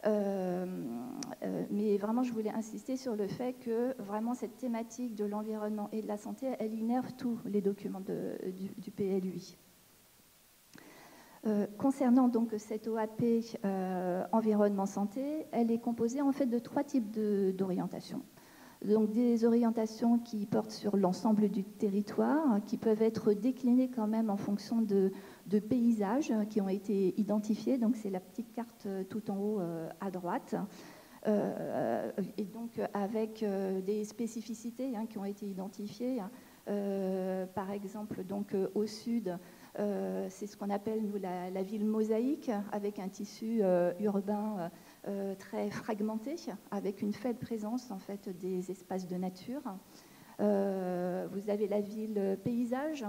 Speaker 4: Mais vraiment, je voulais insister sur le fait que vraiment cette thématique de l'environnement et de la santé, elle innerve tous les documents du PLUI. Concernant donc cette OAP environnement santé, elle est composée en fait de 3 types d'orientations. Donc des orientations qui portent sur l'ensemble du territoire, qui peuvent être déclinées quand même en fonction de paysages qui ont été identifiés. Donc c'est la petite carte tout en haut à droite. Et donc avec des spécificités qui ont été identifiées. Par exemple, donc au sud, c'est ce qu'on appelle nous la ville mosaïque, avec un tissu urbain très fragmenté, avec une faible présence en fait des espaces de nature. Vous avez la ville paysage,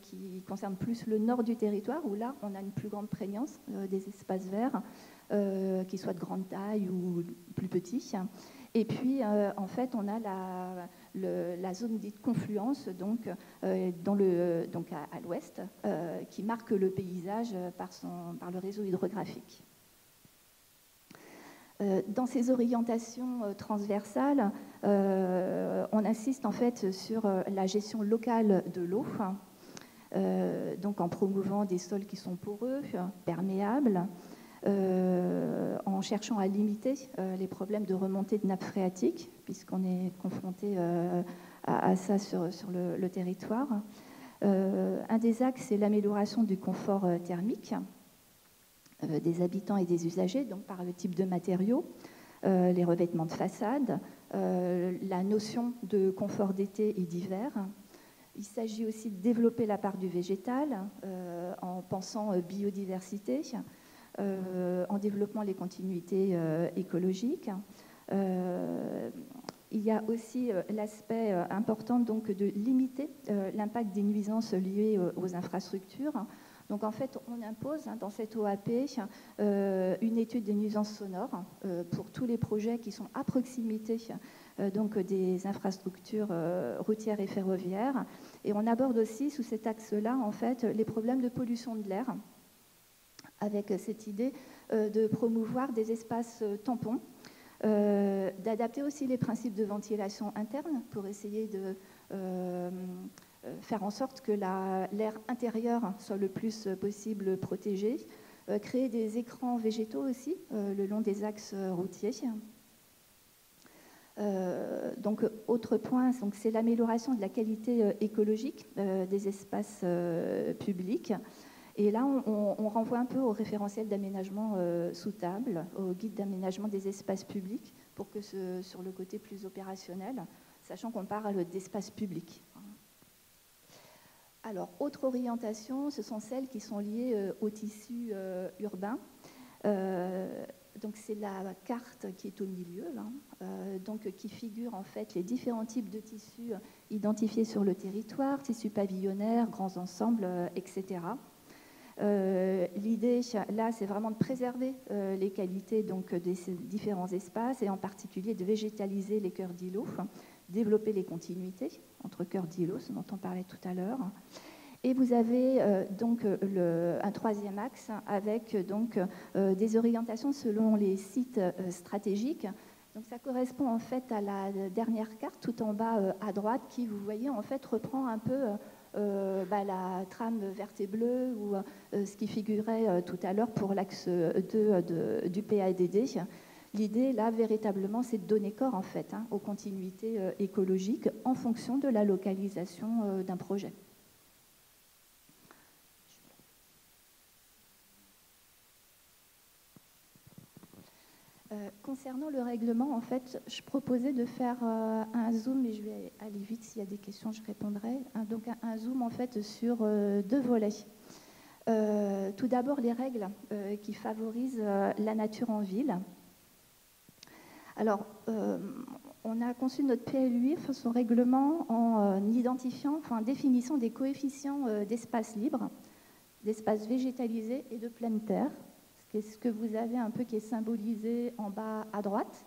Speaker 4: qui concerne plus le nord du territoire, où là on a une plus grande prégnance des espaces verts, qu'ils soient de grande taille ou plus petits. Et puis, en fait, on a la zone dite confluence, donc, donc à l'ouest, qui marque le paysage par le réseau hydrographique. Dans ces orientations transversales, on insiste en fait sur la gestion locale de l'eau, donc en promouvant des sols qui sont poreux, perméables, en cherchant à limiter les problèmes de remontée de nappes phréatiques, puisqu'on est confronté à ça sur le territoire. Un des axes, c'est l'amélioration du confort thermique des habitants et des usagers, donc par le type de matériaux, les revêtements de façade, la notion de confort d'été et d'hiver. Il s'agit aussi de développer la part du végétal en pensant biodiversité, en développant les continuités écologiques. Il y a aussi l'aspect important donc, de limiter l'impact des nuisances liées aux infrastructures. Donc en fait, on impose dans cette OAP une étude des nuisances sonores pour tous les projets qui sont à proximité donc des infrastructures routières et ferroviaires. Et on aborde aussi sous cet axe-là en fait les problèmes de pollution de l'air, avec cette idée de promouvoir des espaces tampons, d'adapter aussi les principes de ventilation interne pour essayer de faire en sorte que l'air intérieur soit le plus possible protégé, créer des écrans végétaux aussi le long des axes routiers. Donc, autre point, c'est l'amélioration de la qualité écologique des espaces publics. Et là, on renvoie un peu au référentiel d'aménagement sous table, au guide d'aménagement des espaces publics, pour que sur le côté plus opérationnel, sachant qu'on parle d'espace public. Alors, autre orientation, ce sont celles qui sont liées au tissu urbain. Donc, c'est la carte qui est au milieu, là, donc, qui figure en fait les différents types de tissus identifiés sur le territoire, tissus pavillonnaires, grands ensembles, etc. L'idée, là, c'est vraiment de préserver les qualités donc, de ces différents espaces et en particulier de végétaliser les cœurs d'îlots, développer les continuités entre cœurs d'îlots, ce dont on parlait tout à l'heure. Et vous avez donc un troisième axe avec donc, des orientations selon les sites stratégiques. Donc ça correspond en fait à la dernière carte tout en bas à droite qui, vous voyez, en fait reprend un peu la trame verte et bleue ou ce qui figurait tout à l'heure pour l'axe 2 du PADD. L'idée, là, véritablement, c'est de donner corps, en fait, aux continuités écologiques en fonction de la localisation d'un projet. Concernant le règlement, en fait, je proposais de faire un zoom, et je vais aller vite, s'il y a des questions, je répondrai. Donc, un zoom, en fait, sur deux volets. Tout d'abord, les règles qui favorisent la nature en ville. Alors, on a conçu notre PLUI, son règlement, en identifiant, en définissant des coefficients d'espace libre, d'espace végétalisé et de pleine terre. C'est ce que vous avez un peu qui est symbolisé en bas à droite.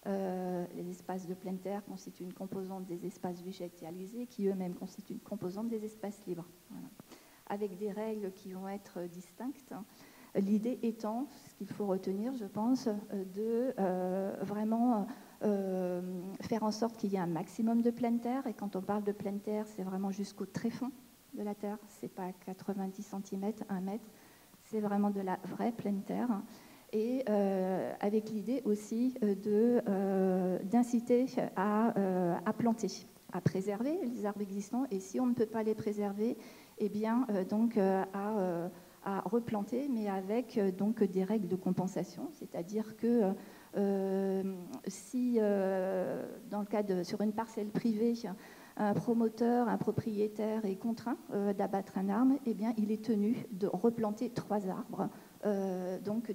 Speaker 4: Les espaces de pleine terre constituent une composante des espaces végétalisés qui eux-mêmes constituent une composante des espaces libres. Voilà. Avec des règles qui vont être distinctes. L'idée étant, ce qu'il faut retenir, je pense, de vraiment faire en sorte qu'il y ait un maximum de pleine terre. Et quand on parle de pleine terre, c'est vraiment jusqu'au tréfonds de la terre. Ce n'est pas 90 cm, 1 mètre. C'est vraiment de la vraie pleine terre. Et avec l'idée aussi d'inciter à planter, à préserver les arbres existants. Et si on ne peut pas les préserver, eh bien, à replanter, mais avec donc des règles de compensation. C'est-à-dire que si, dans le cas sur une parcelle privée, un promoteur, un propriétaire est contraint d'abattre un arbre, eh bien, il est tenu de replanter 3 arbres, donc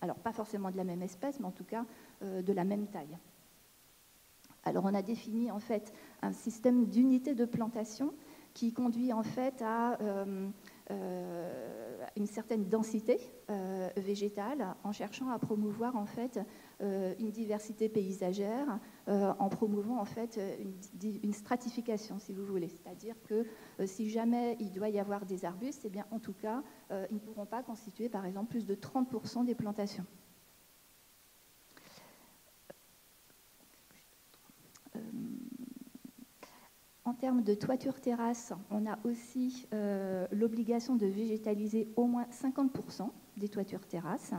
Speaker 4: alors pas forcément de la même espèce, mais en tout cas de la même taille. Alors, on a défini en fait un système d'unités de plantation qui conduit en fait à une certaine densité végétale, en cherchant à promouvoir en fait une diversité paysagère, en promouvant en fait une stratification, si vous voulez. C'est-à-dire que si jamais il doit y avoir des arbustes, eh bien en tout cas, ils ne pourront pas constituer par exemple plus de 30% des plantations. En termes de toiture terrasse, on a aussi l'obligation de végétaliser au moins 50% des toitures terrasses.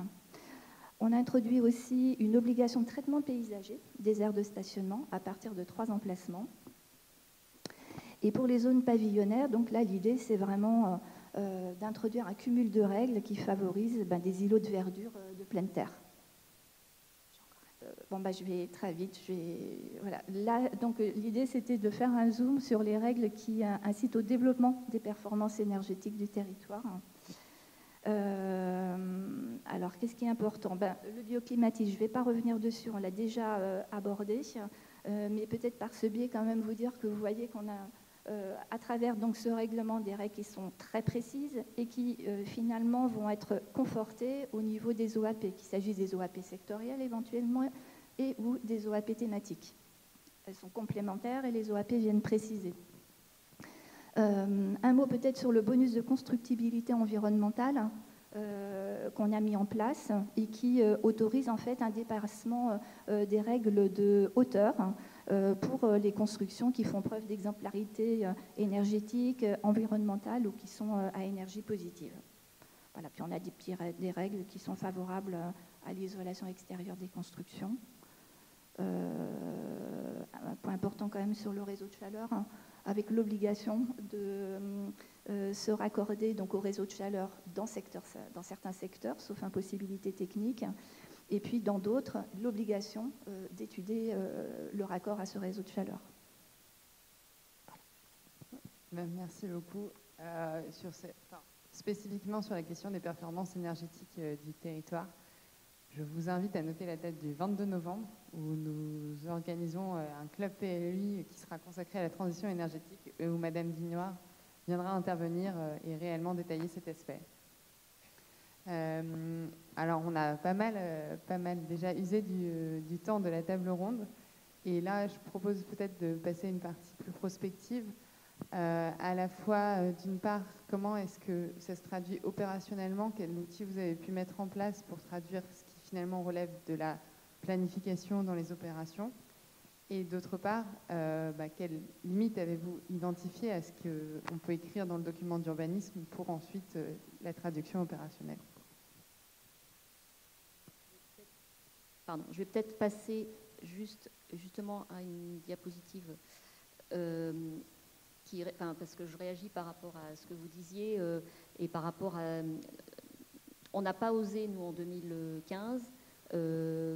Speaker 4: On a introduit aussi une obligation de traitement paysager des aires de stationnement à partir de 3 emplacements. Et pour les zones pavillonnaires, donc là, l'idée, c'est vraiment d'introduire un cumul de règles qui favorise des îlots de verdure de pleine terre. Je vais très vite. Voilà. Là, donc, l'idée, c'était de faire un zoom sur les règles qui incitent au développement des performances énergétiques du territoire. Alors, qu'est-ce qui est important? Le bioclimatisme, je ne vais pas revenir dessus, on l'a déjà abordé, mais peut-être par ce biais, quand même, vous dire que vous voyez qu'on a, à travers donc, ce règlement, des règles qui sont très précises et qui, finalement, vont être confortées au niveau des OAP, qu'il s'agisse des OAP sectorielles, éventuellement, et ou des OAP thématiques. Elles sont complémentaires et les OAP viennent préciser. Un mot peut-être sur le bonus de constructibilité environnementale qu'on a mis en place et qui autorise en fait un dépassement des règles de hauteur pour les constructions qui font preuve d'exemplarité énergétique, environnementale ou qui sont à énergie positive. Voilà. Puis on a des règles qui sont favorables à l'isolation extérieure des constructions. Un point important quand même sur le réseau de chaleur, avec l'obligation de se raccorder donc, au réseau de chaleur dans certains secteurs, sauf impossibilité technique, et puis dans d'autres, l'obligation d'étudier le raccord à ce réseau de chaleur.
Speaker 2: Merci beaucoup. Spécifiquement sur la question des performances énergétiques du territoire, je vous invite à noter la date du 22 novembre où nous organisons un club PLUI qui sera consacré à la transition énergétique et où Madame Vignoire viendra intervenir et réellement détailler cet aspect. Alors on a pas mal déjà usé du temps de la table ronde et là je propose peut-être de passer à une partie plus prospective. À la fois, d'une part, comment est-ce que ça se traduit opérationnellement, quel outil vous avez pu mettre en place pour traduire ce qui finalement relève de la planification dans les opérations, et d'autre part, quelles limites avez-vous identifiées à ce qu'on peut écrire dans le document d'urbanisme pour ensuite la traduction opérationnelle?
Speaker 3: Pardon, je vais peut-être passer justement à une diapositive parce que je réagis par rapport à ce que vous disiez et par rapport à... On n'a pas osé, nous, en 2015,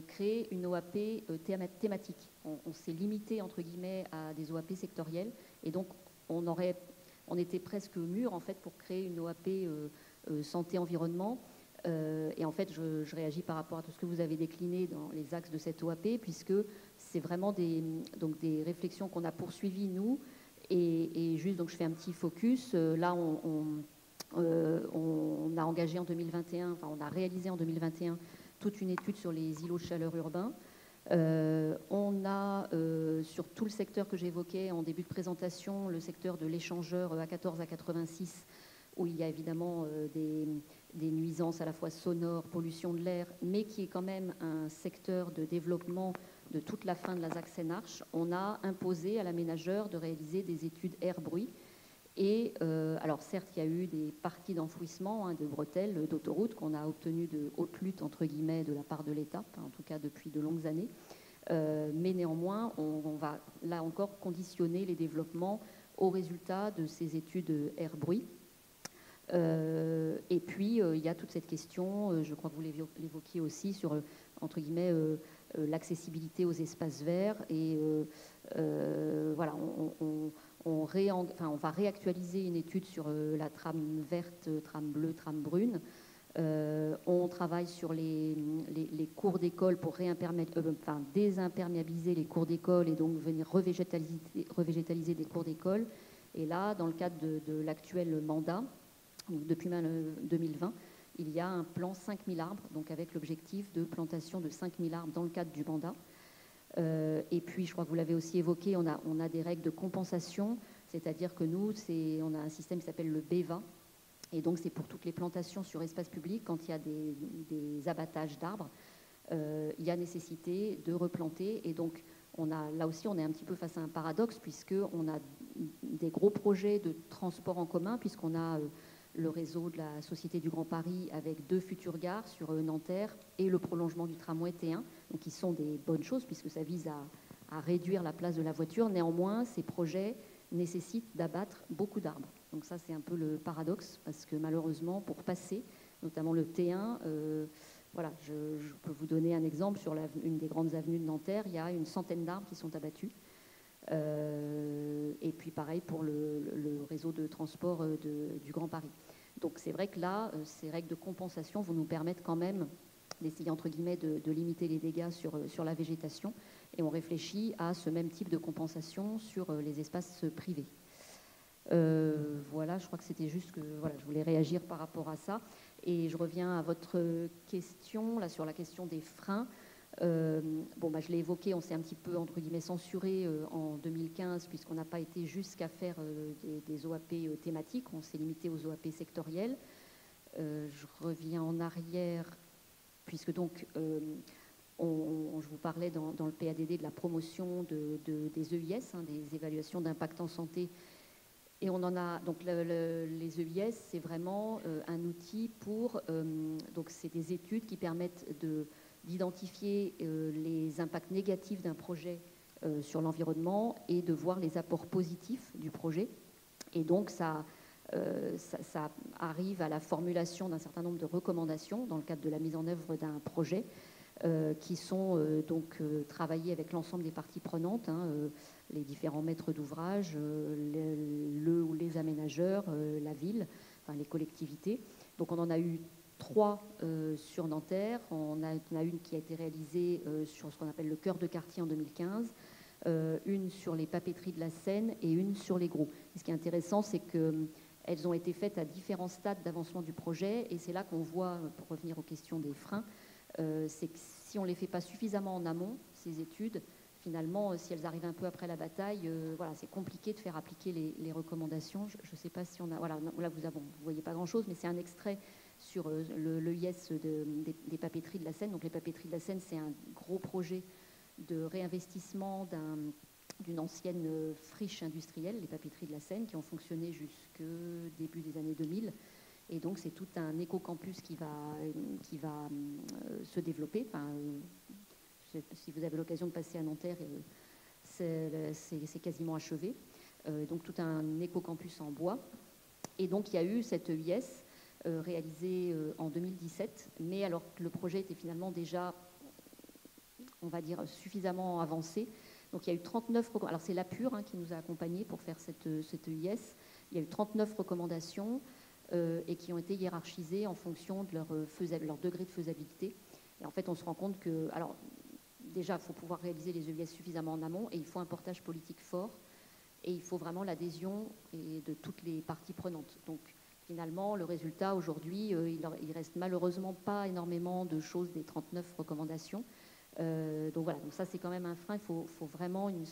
Speaker 3: créer une OAP thématique. On s'est limité, entre guillemets, à des OAP sectorielles. Et donc, on était presque mûr, en fait, pour créer une OAP santé-environnement. Et en fait, je réagis par rapport à tout ce que vous avez décliné dans les axes de cette OAP, puisque c'est vraiment des réflexions qu'on a poursuivies, nous. Et juste, donc je fais un petit focus. Là, on a engagé en 2021, enfin on a réalisé en 2021 toute une étude sur les îlots de chaleur urbains. On a, sur tout le secteur que j'évoquais en début de présentation, le secteur de l'échangeur A14 à 86, où il y a évidemment des nuisances à la fois sonores, pollution de l'air, mais qui est quand même un secteur de développement de toute la fin de la ZAC-Sénarche. On a imposé à l'aménageur de réaliser des études air-bruit. Et alors certes, il y a eu des parties d'enfouissement, de bretelles, d'autoroutes qu'on a obtenues de haute lutte, entre guillemets, de la part de l'État, en tout cas depuis de longues années. Mais néanmoins, on va là encore conditionner les développements aux résultats de ces études air-bruit. Et puis, il y a toute cette question, je crois que vous l'évoquiez aussi, sur, entre guillemets, l'accessibilité aux espaces verts. Et voilà, on va réactualiser une étude sur la trame verte, trame bleue, trame brune. On travaille sur les cours d'école pour désimperméabiliser les cours d'école et donc venir revégétaliser des cours d'école. Et là, dans le cadre de l'actuel mandat, depuis 2020, il y a un plan 5000 arbres, donc avec l'objectif de plantation de 5000 arbres dans le cadre du mandat. Et puis, je crois que vous l'avez aussi évoqué, on a des règles de compensation, c'est-à-dire que nous, on a un système qui s'appelle le BEVA, et donc c'est pour toutes les plantations sur espace public, quand il y a des abattages d'arbres, il y a nécessité de replanter, et donc là aussi on est un petit peu face à un paradoxe, puisqu'on a des gros projets de transport en commun, puisqu'on a le réseau de la Société du Grand Paris avec 2 futures gares sur Nanterre et le prolongement du tramway T1, donc qui sont des bonnes choses puisque ça vise à réduire la place de la voiture. Néanmoins, ces projets nécessitent d'abattre beaucoup d'arbres. Donc ça, c'est un peu le paradoxe, parce que malheureusement, pour passer, notamment le T1, voilà, je peux vous donner un exemple. Sur une des grandes avenues de Nanterre, il y a une centaine d'arbres qui sont abattus. Et puis pareil pour le réseau de transport du Grand Paris. Donc c'est vrai que là, ces règles de compensation vont nous permettre quand même d'essayer entre guillemets de limiter les dégâts sur la végétation, et on réfléchit à ce même type de compensation sur les espaces privés. Voilà, je crois que c'était juste que voilà, je voulais réagir par rapport à ça, et je reviens à votre question là sur la question des freins. Je l'ai évoqué, on s'est un petit peu entre guillemets censuré en 2015 puisqu'on n'a pas été jusqu'à faire des OAP thématiques, on s'est limité aux OAP sectorielles. Je reviens en arrière puisque donc je vous parlais dans le PADD de la promotion des EIS, des évaluations d'impact en santé, et on en a donc les EIS, c'est vraiment un outil pour donc c'est des études qui permettent d'identifier les impacts négatifs d'un projet sur l'environnement et de voir les apports positifs du projet. Et donc, ça arrive à la formulation d'un certain nombre de recommandations dans le cadre de la mise en œuvre d'un projet qui sont donc travaillées avec l'ensemble des parties prenantes, les différents maîtres d'ouvrage, ou les aménageurs, la ville, enfin, les collectivités. Donc, on en a eu 3 sur Nanterre. On a une qui a été réalisée sur ce qu'on appelle le cœur de quartier en 2015, une sur les papeteries de la Seine et une sur les Gros. Et ce qui est intéressant, c'est qu'elles ont été faites à différents stades d'avancement du projet, et c'est là qu'on voit, pour revenir aux questions des freins, c'est que si on ne les fait pas suffisamment en amont, ces études, finalement, si elles arrivent un peu après la bataille, voilà, c'est compliqué de faire appliquer les recommandations. Je ne sais pas si on a... Voilà, là, vous voyez pas grand-chose, mais c'est un extrait sur l'EIS des papeteries de la Seine. Donc les papeteries de la Seine, c'est un gros projet de réinvestissement d'une ancienne friche industrielle, les papeteries de la Seine, qui ont fonctionné jusqu'au début des années 2000. Et donc c'est tout un éco-campus qui va se développer. Enfin, si vous avez l'occasion de passer à Nanterre, c'est quasiment achevé. Donc tout un éco-campus en bois. Et donc il y a eu cette EIS réalisé en 2017, mais alors que le projet était finalement déjà, on va dire, suffisamment avancé. Donc il y a eu 39, alors c'est l'APUR qui nous a accompagnés pour faire cette EIS. Il y a eu 39 recommandations et qui ont été hiérarchisées en fonction de leur degré de faisabilité. Et en fait, on se rend compte que, alors déjà, il faut pouvoir réaliser les EIS suffisamment en amont, et il faut un portage politique fort, et il faut vraiment l'adhésion de toutes les parties prenantes. Donc finalement, le résultat aujourd'hui, il reste malheureusement pas énormément de choses des 39 recommandations. Donc voilà, donc ça c'est quand même un frein. Il faut vraiment une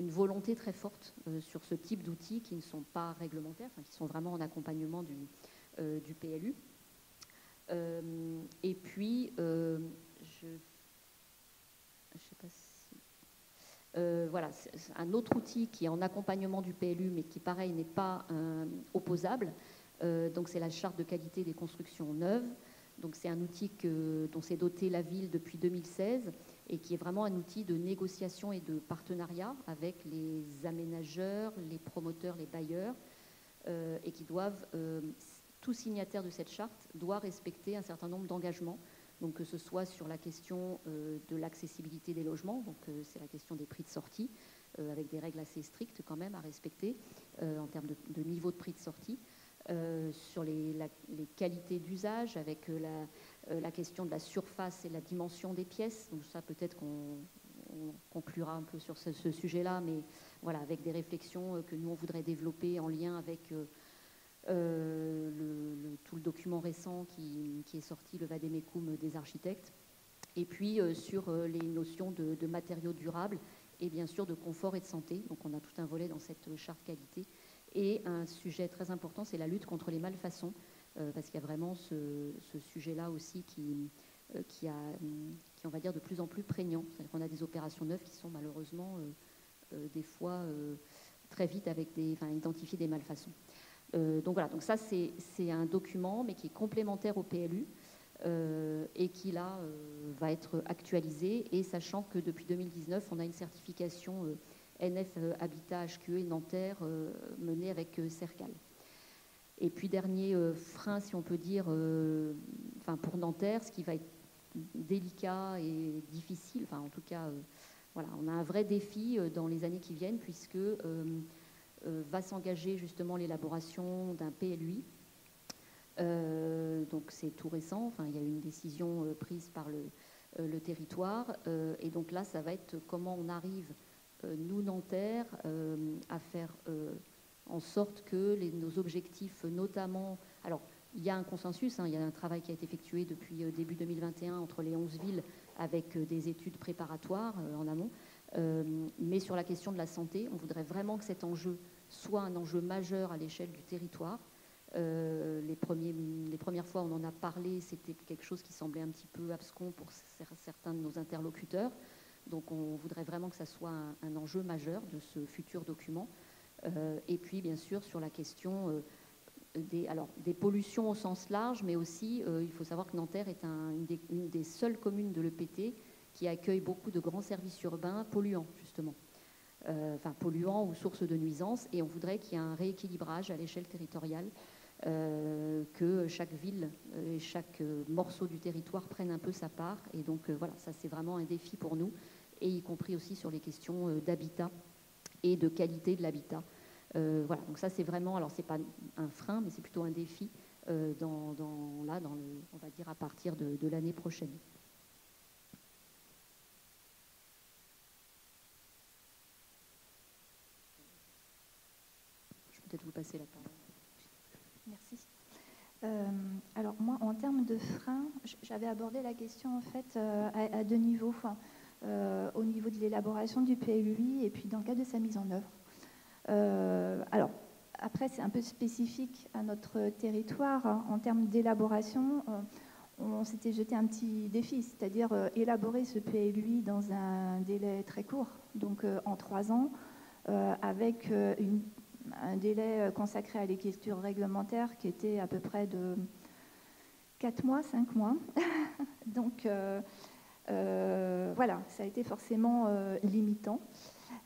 Speaker 3: volonté très forte sur ce type d'outils qui ne sont pas réglementaires, enfin, qui sont vraiment en accompagnement du PLU. Et puis, je sais pas si... voilà, c'est un autre outil qui est en accompagnement du PLU, mais qui, pareil, n'est pas opposable. Donc, c'est la charte de qualité des constructions neuves. Donc, c'est un outil dont s'est dotée la ville depuis 2016 et qui est vraiment un outil de négociation et de partenariat avec les aménageurs, les promoteurs, les bailleurs, et qui doivent, tout signataire de cette charte doit respecter un certain nombre d'engagements. Donc, que ce soit sur la question de l'accessibilité des logements, donc c'est la question des prix de sortie, avec des règles assez strictes quand même à respecter en termes de niveau de prix de sortie, sur les qualités d'usage, avec la question de la surface et la dimension des pièces. Donc ça, peut-être qu'on conclura un peu sur ce sujet-là, mais voilà, avec des réflexions que nous, on voudrait développer en lien avec tout le document récent qui est sorti, le Vademecum des architectes, et puis sur les notions de matériaux durables et bien sûr de confort et de santé. Donc on a tout un volet dans cette charte qualité. Et un sujet très important, c'est la lutte contre les malfaçons, parce qu'il y a vraiment ce sujet-là aussi qui on va dire, de plus en plus prégnant. C'est-à-dire qu'on a des opérations neuves qui sont malheureusement des fois très vite identifier des malfaçons. Donc voilà, donc ça c'est un document, mais qui est complémentaire au PLU et qui là va être actualisé. Et sachant que depuis 2019, on a une certification NF Habitat HQE Nanterre menée avec Cercal. Et puis dernier frein, si on peut dire, pour Nanterre, ce qui va être délicat et difficile, en tout cas, voilà, on a un vrai défi dans les années qui viennent, puisque va s'engager justement l'élaboration d'un PLUI. Donc c'est tout récent, il y a eu une décision prise par le territoire, et donc là, ça va être comment on arrive, nous, Nanterre, à faire en sorte que nos objectifs, notamment... Alors, il y a un consensus, il y a un travail qui a été effectué depuis début 2021 entre les 11 villes avec des études préparatoires en amont. Mais sur la question de la santé, on voudrait vraiment que cet enjeu soit un enjeu majeur à l'échelle du territoire. Les premières fois où on en a parlé, c'était quelque chose qui semblait un petit peu abscon pour certains de nos interlocuteurs. Donc on voudrait vraiment que ça soit un enjeu majeur de ce futur document. Et puis bien sûr sur la question des pollutions au sens large, mais aussi il faut savoir que Nanterre est une des seules communes de l'EPT qui accueille beaucoup de grands services urbains polluants justement. Polluants ou sources de nuisances, et on voudrait qu'il y ait un rééquilibrage à l'échelle territoriale, que chaque ville et chaque morceau du territoire prenne un peu sa part. Et donc voilà, ça c'est vraiment un défi pour nous, et y compris aussi sur les questions d'habitat et de qualité de l'habitat. Voilà, donc ça c'est vraiment, alors c'est pas un frein, mais c'est plutôt un défi on va dire à partir de l'année prochaine. Je vais peut-être vous passer la parole.
Speaker 4: Merci. Alors moi, en termes de freins, j'avais abordé la question en fait à deux niveaux. Au niveau de l'élaboration du PLUI et puis dans le cadre de sa mise en œuvre. Alors, après, c'est un peu spécifique à notre territoire. En termes d'élaboration, on s'était jeté un petit défi, c'est-à-dire élaborer ce PLUI dans un délai très court, donc en 3 ans, avec un délai consacré à l'écriture réglementaire qui était à peu près de 4 mois, 5 mois. Donc, voilà, ça a été forcément limitant.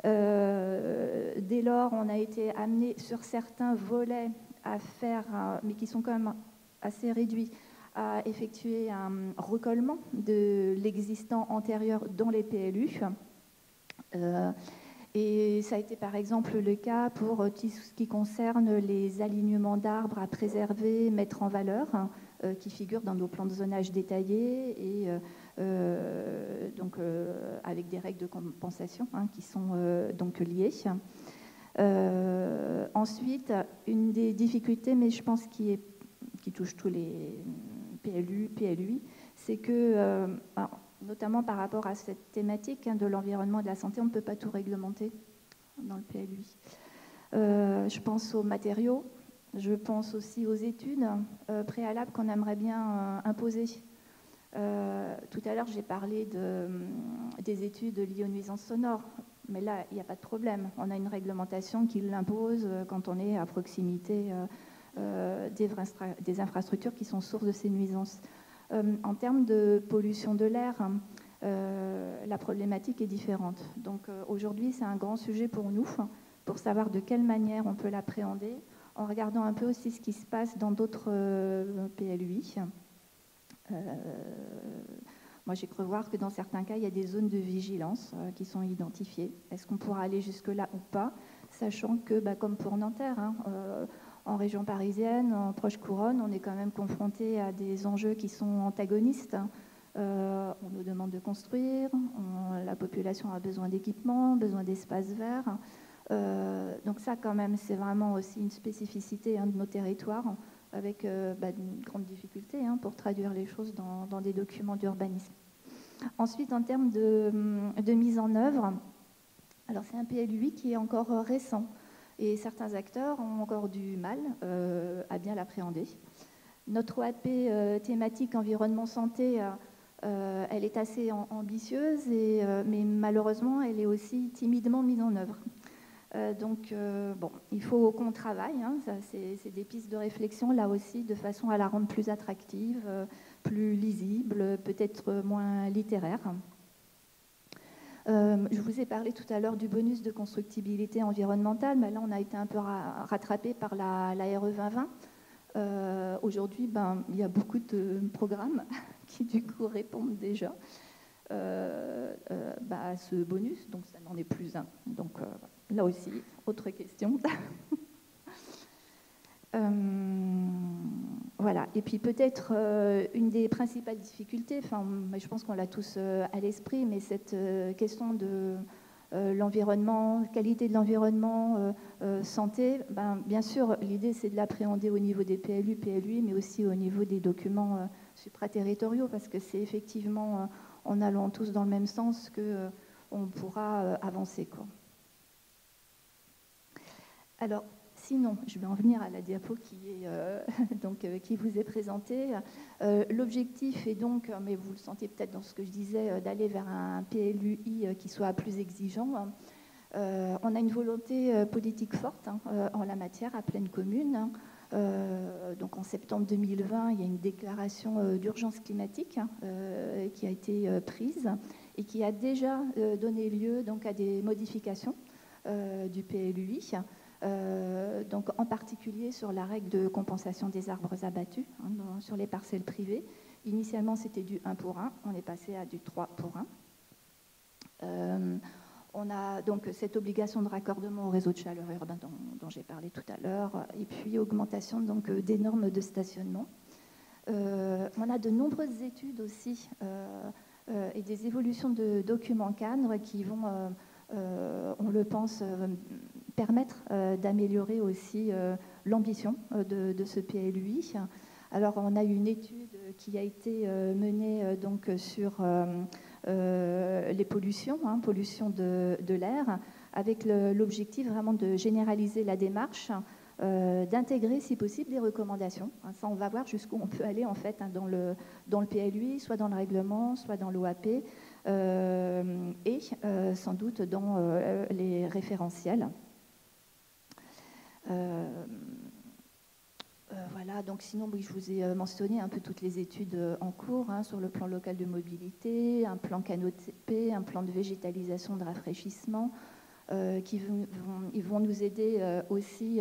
Speaker 4: Dès lors, on a été amené sur certains volets à faire, mais qui sont quand même assez réduits, à effectuer un recollement de l'existant antérieur dans les PLU. Et ça a été par exemple le cas pour tout ce qui concerne les alignements d'arbres à préserver, mettre en valeur, qui figurent dans nos plans de zonage détaillés et donc avec des règles de compensation qui sont donc liées. Ensuite, une des difficultés, mais je pense qui touche tous les PLUI, c'est que notamment par rapport à cette thématique de l'environnement et de la santé, on ne peut pas tout réglementer dans le PLUI. Je pense aux matériaux, je pense aussi aux études préalables qu'on aimerait bien imposer. Tout à l'heure, j'ai parlé des études liées aux nuisances sonores, mais là, il n'y a pas de problème. On a une réglementation qui l'impose quand on est à proximité des infrastructures qui sont sources de ces nuisances. En termes de pollution de l'air, la problématique est différente. Donc aujourd'hui, c'est un grand sujet pour nous, pour savoir de quelle manière on peut l'appréhender, en regardant un peu aussi ce qui se passe dans d'autres PLUI. Moi, j'ai cru voir que dans certains cas, il y a des zones de vigilance qui sont identifiées. Est-ce qu'on pourra aller jusque-là ou pas, sachant que, comme pour Nanterre, en région parisienne, en proche couronne, on est quand même confronté à des enjeux qui sont antagonistes. On nous demande de construire, la population a besoin d'équipements, besoin d'espaces verts. Donc ça, quand même, c'est vraiment aussi une spécificité de nos territoires, avec une grande difficulté pour traduire les choses dans des documents d'urbanisme. Ensuite, en termes de mise en œuvre, alors c'est un PLUI qui est encore récent, et certains acteurs ont encore du mal à bien l'appréhender. Notre OAP thématique environnement-santé, elle est assez ambitieuse, mais malheureusement, elle est aussi timidement mise en œuvre. Donc, il faut qu'on travaille, c'est des pistes de réflexion là aussi, de façon à la rendre plus attractive, plus lisible, peut-être moins littéraire. Je vous ai parlé tout à l'heure du bonus de constructibilité environnementale, mais là on a été un peu rattrapé par la RE 2020. Aujourd'hui, il y a beaucoup de programmes qui du coup répondent déjà à ce bonus, donc ça n'en est plus un. Donc là aussi, autre question. Voilà. Et puis peut-être une des principales difficultés, je pense qu'on l'a tous à l'esprit, mais cette question de l'environnement, qualité de l'environnement, santé, bien sûr, l'idée c'est de l'appréhender au niveau des PLU, PLUI, mais aussi au niveau des documents supraterritoriaux, parce que c'est effectivement en allant tous dans le même sens qu'on pourra avancer, quoi. Alors, sinon, je vais en venir à la diapo qui vous est présentée. L'objectif est donc, mais vous le sentez peut-être dans ce que je disais, d'aller vers un PLUI qui soit plus exigeant. On a une volonté politique forte en la matière à Plaine Commune. Donc en septembre 2020, il y a une déclaration d'urgence climatique qui a été prise et qui a déjà donné lieu donc, à des modifications du PLUI. Donc en particulier sur la règle de compensation des arbres abattus sur les parcelles privées. Initialement, c'était du 1 pour 1, on est passé à du 3 pour 1. On a donc cette obligation de raccordement au réseau de chaleur urbain dont j'ai parlé tout à l'heure, et puis augmentation donc, des normes de stationnement. On a de nombreuses études aussi et des évolutions de documents cadres qui vont, on le pense, permettre d'améliorer aussi l'ambition de ce PLUI. Alors, on a eu une étude qui a été menée donc, sur les pollutions, pollution de l'air, avec l'objectif vraiment de généraliser la démarche, d'intégrer, si possible, des recommandations. Ça, on va voir jusqu'où on peut aller, en fait, dans le PLUI, soit dans le règlement, soit dans l'OAP, et sans doute dans les référentiels. Voilà, donc sinon, oui, je vous ai mentionné un peu toutes les études en cours sur le plan local de mobilité, un plan canopé, un plan de végétalisation, de rafraîchissement, ils vont nous aider aussi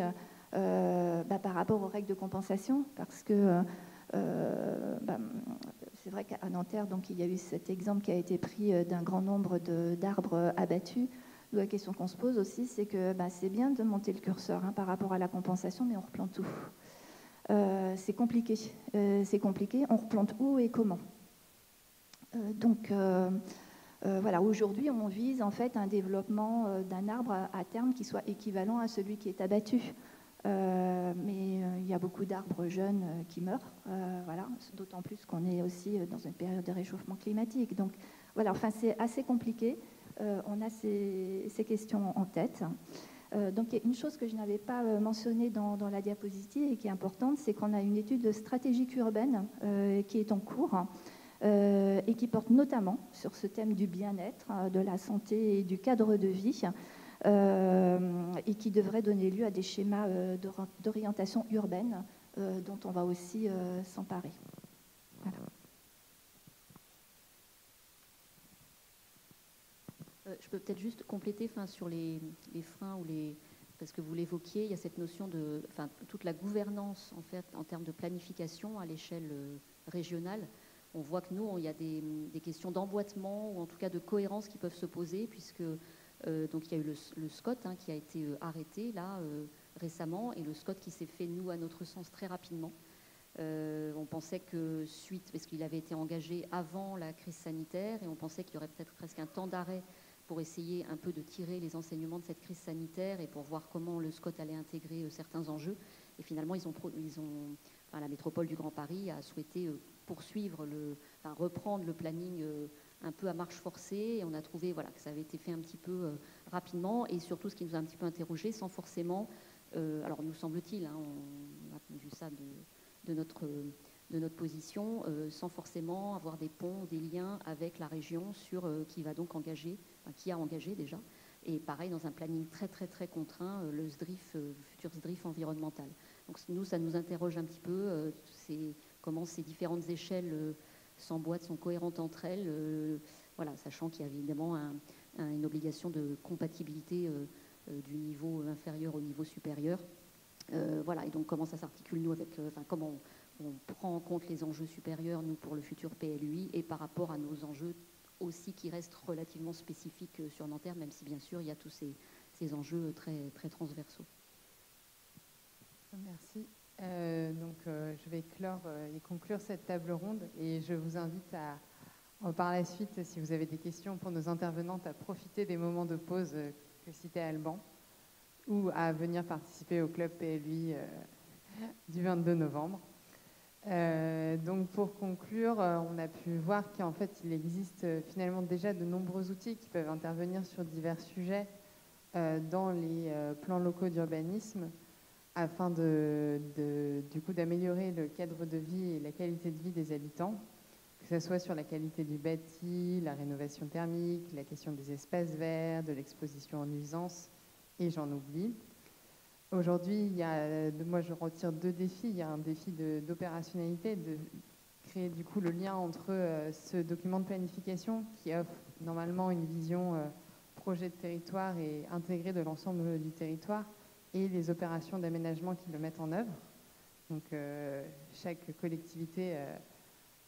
Speaker 4: par rapport aux règles de compensation, parce que c'est vrai qu'à Nanterre, donc, il y a eu cet exemple qui a été pris d'un grand nombre d'arbres abattus. La question qu'on se pose aussi, c'est que c'est bien de monter le curseur par rapport à la compensation, mais on replante tout. C'est compliqué. On replante où et comment. Voilà, aujourd'hui, on vise en fait un développement d'un arbre à terme qui soit équivalent à celui qui est abattu. Mais il y a beaucoup d'arbres jeunes qui meurent, voilà, d'autant plus qu'on est aussi dans une période de réchauffement climatique. Donc voilà, enfin, c'est assez compliqué. On a ces questions en tête. Donc une chose que je n'avais pas mentionnée dans la diapositive et qui est importante, c'est qu'on a une étude stratégique urbaine qui est en cours et qui porte notamment sur ce thème du bien-être, de la santé et du cadre de vie, et qui devrait donner lieu à des schémas d'orientation urbaine dont on va aussi s'emparer. Voilà.
Speaker 3: Je peux peut-être juste compléter sur les freins ou parce que vous l'évoquiez, il y a cette notion de toute la gouvernance en fait en termes de planification à l'échelle régionale. On voit que nous, il y a des questions d'emboîtement ou en tout cas de cohérence qui peuvent se poser, puisque donc il y a eu le SCOT qui a été arrêté là récemment, et le SCOT qui s'est fait, nous, à notre sens, très rapidement. On pensait que parce qu'il avait été engagé avant la crise sanitaire, et on pensait qu'il y aurait peut-être presque un temps d'arrêt pour essayer un peu de tirer les enseignements de cette crise sanitaire et pour voir comment le SCOT allait intégrer certains enjeux. Et finalement, la métropole du Grand Paris a souhaité reprendre le planning un peu à marche forcée. Et on a trouvé que ça avait été fait un petit peu rapidement. Et surtout, ce qui nous a un petit peu interrogé, sans forcément... alors, nous semble-t-il, on a vu ça de notre position, sans forcément avoir des ponts, des liens avec la région qui a engagé déjà. Et pareil, dans un planning très, très, très contraint, le futur SDRIF environnemental. Donc nous, ça nous interroge un petit peu, comment ces différentes échelles s'emboîtent, sont cohérentes entre elles, sachant qu'il y a évidemment une obligation de compatibilité du niveau inférieur au niveau supérieur. Et donc comment ça s'articule, nous, comment on prend en compte les enjeux supérieurs, nous, pour le futur PLUI, et par rapport à nos enjeux aussi qui restent relativement spécifiques sur Nanterre, même si bien sûr il y a tous ces enjeux très, très transversaux.
Speaker 2: Merci. Je vais clore et conclure cette table ronde et je vous invite par la suite, si vous avez des questions pour nos intervenantes, à profiter des moments de pause que citait Alban ou à venir participer au club PLUI du 22 novembre. Donc pour conclure, on a pu voir qu'en fait il existe finalement déjà de nombreux outils qui peuvent intervenir sur divers sujets dans les plans locaux d'urbanisme afin du coup d'améliorer le cadre de vie et la qualité de vie des habitants, que ce soit sur la qualité du bâti, la rénovation thermique, la question des espaces verts, de l'exposition aux nuisances, et j'en oublie. Aujourd'hui, moi je retire 2 défis. Il y a un défi d'opérationnalité, de créer du coup le lien entre ce document de planification qui offre normalement une vision projet de territoire et intégré de l'ensemble du territoire et les opérations d'aménagement qui le mettent en œuvre. Donc chaque collectivité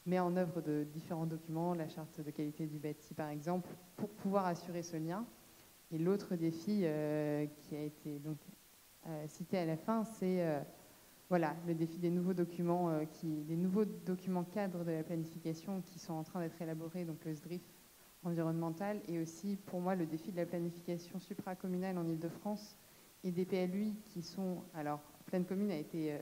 Speaker 2: met en œuvre de différents documents, la charte de qualité du bâti par exemple, pour pouvoir assurer ce lien. Et l'autre défi qui a été donc cité à la fin, c'est le défi des nouveaux documents, cadres de la planification qui sont en train d'être élaborés, donc le SDRIF environnemental, et aussi pour moi le défi de la planification supracommunale en Ile-de-France et des PLUI qui sont... Alors, Pleine Commune a été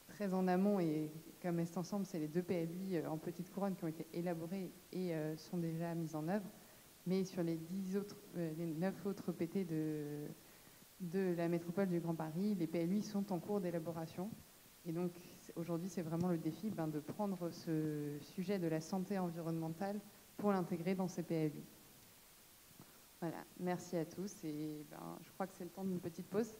Speaker 2: très en amont et comme Est Ensemble, c'est les 2 PLUI en petite couronne qui ont été élaborés et sont déjà mis en œuvre. Mais sur les 9 autres PT de la métropole du Grand Paris, les PLUI sont en cours d'élaboration. Et donc, aujourd'hui, c'est vraiment le défi de prendre ce sujet de la santé environnementale pour l'intégrer dans ces PLUI. Voilà, merci à tous et je crois que c'est le temps d'une petite pause.